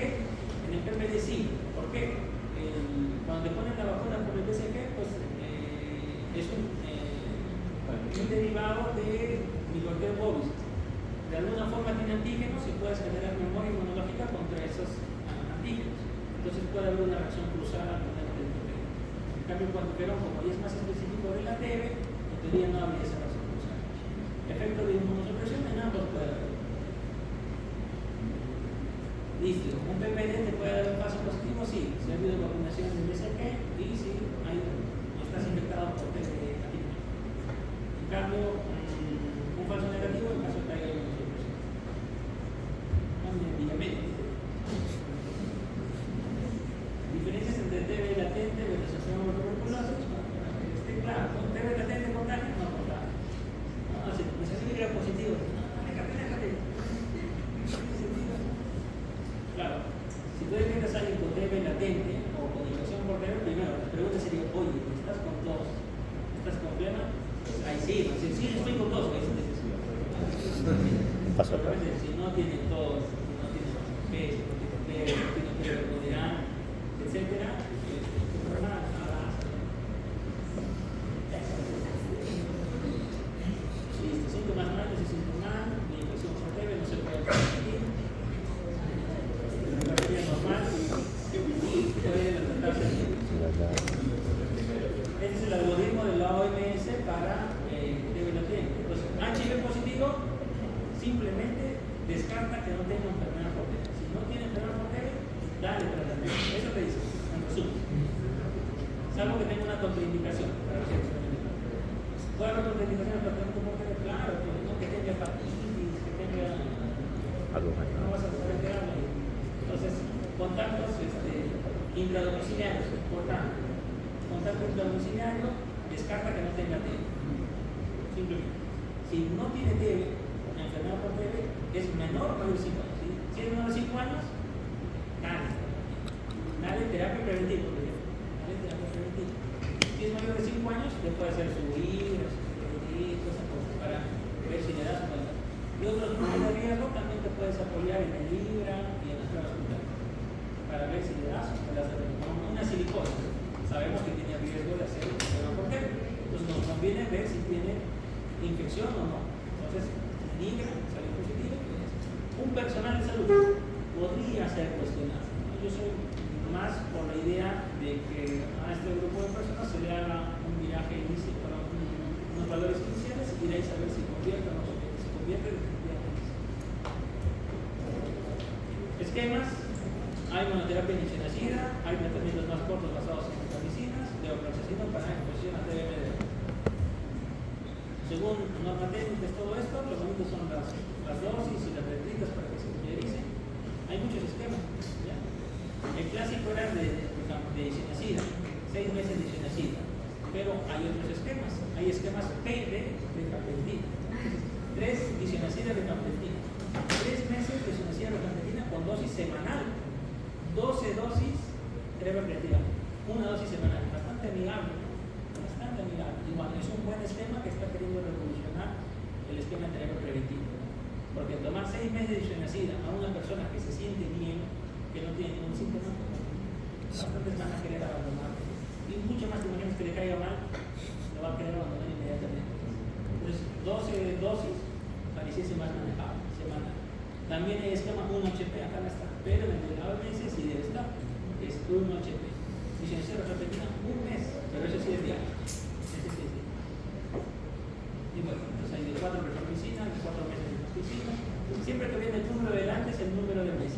en el PPD sí. ¿Por qué? Cuando te ponen la vacuna por el BCG, pues es un derivado de Micobacterium bovis. de alguna forma tiene antígenos y puedes generar memoria inmunológica contra esos antígenos. Entonces puede haber una reacción cruzada con el interferón. En cambio, cuantiferón, como ya es más específico de la TB, en teoría no habría esa reacción cruzada. Efecto de inmunosupresión en ambos puede haber. Listo. Un PPD te puede dar un paso positivo, sí. Si ha habido vacunación de BCG y si no estás infectado por PPD atípico. En cambio, un falso negativo en caso de que haya inmunosupresión. Villamedia. Diferencias entre TB latente versus asociación tuberculosis. Esté claro, con TB latente contagio no contagio. No, si necesito ir a positivo. Déjate. Claro, si tú detectas a alguien con TB latente o con infección por TB, primero la pregunta sería, oye, ¿estás con tos? ¿Estás con flema? Pues ahí sí, sí, estoy con tos. Ahí sí si no tiene tos, no tiene peso, no tiene fiebre, etcétera, listo, síntomas normales y sintomas, la infección por TB no se puede transmitir. La vida normal y puede tratarse. Este es el algoritmo de la OMS para TB latente. Entonces, HIV positivo simplemente descarta que no tenga enfermedad por TB. Si no tiene enfermedad por TB, dale tratamiento. Eso te dice, en resumen. Salvo que tenga una contraindicación. ¿Puede haber contraindicación al tratamiento por TB? Claro, no que tenga hepatitis, que tenga. No vas a poder enterarlo. Entonces, contactos intradomiciliarios, importante. Contacto intradomiciliario descarta que no tenga TB. Simplemente. Si no tiene TB, la enfermedad por TB es menor o mayor de 5 años. ¿Sí? Si es menor de 5 años, dale terapia preventiva, por ejemplo. Dale terapia preventiva. Si es mayor de 5 años, le puede hacer su híbrido, su preventiva, esa cosa, para ver si le das o no. Y otros grupos de riesgo también te puedes apoyar en el Libra y en las pruebas hospitales para ver si le das o no le das una silicosis. Sabemos que tiene riesgo de hacer un problema por TB. Entonces nos conviene ver si tiene infección o no. Entonces, Libra, salió positivo. Un personal de salud podría ser cuestionado. Yo soy más por la idea de que a este grupo de personas se le haga un viraje inicial para unos valores iniciales y de ahí saber si convierte o no se convierte definitivamente. Esquemas: hay monoterapia en isoniazida, hay tratamientos más cortos basados en medicinas, de ofloxacino para exposición a TBMD. Según norma técnica, todo esto, los bonitos son las dosis y las retritas para que se prioricen. Hay muchos esquemas. ¿Ya? El clásico era de isoniazida, 6 meses de isoniazida, pero hay otros esquemas. Hay esquemas PID de gabapentina, 3 isoniazida de gabapentina, 3 meses de isoniazida de gabapentina con dosis semanal, 12 dosis terapia preventiva, una dosis semanal, bastante amigable. Igual, es un buen esquema que está queriendo revolucionar el esquema de terapia preventiva. Porque tomar 6 meses de isoniazida a una persona que se siente bien, que no tiene ningún síntoma, bastantes van a querer abandonar. Y mucho más que imaginas que le caiga mal, lo va a querer abandonar inmediatamente. Entonces, 12 dosis pareciese más manejable, semanal. También hay esquema 1-HP, acá no está, pero en el de la OMS sí debe estar, es 1-HP. Isoniazida repentina, un mes, pero eso sí es diario. Y bueno, entonces hay de 4 preformicinas, de 4 meses de piscina. Siempre que viene el número delante es el número de meses.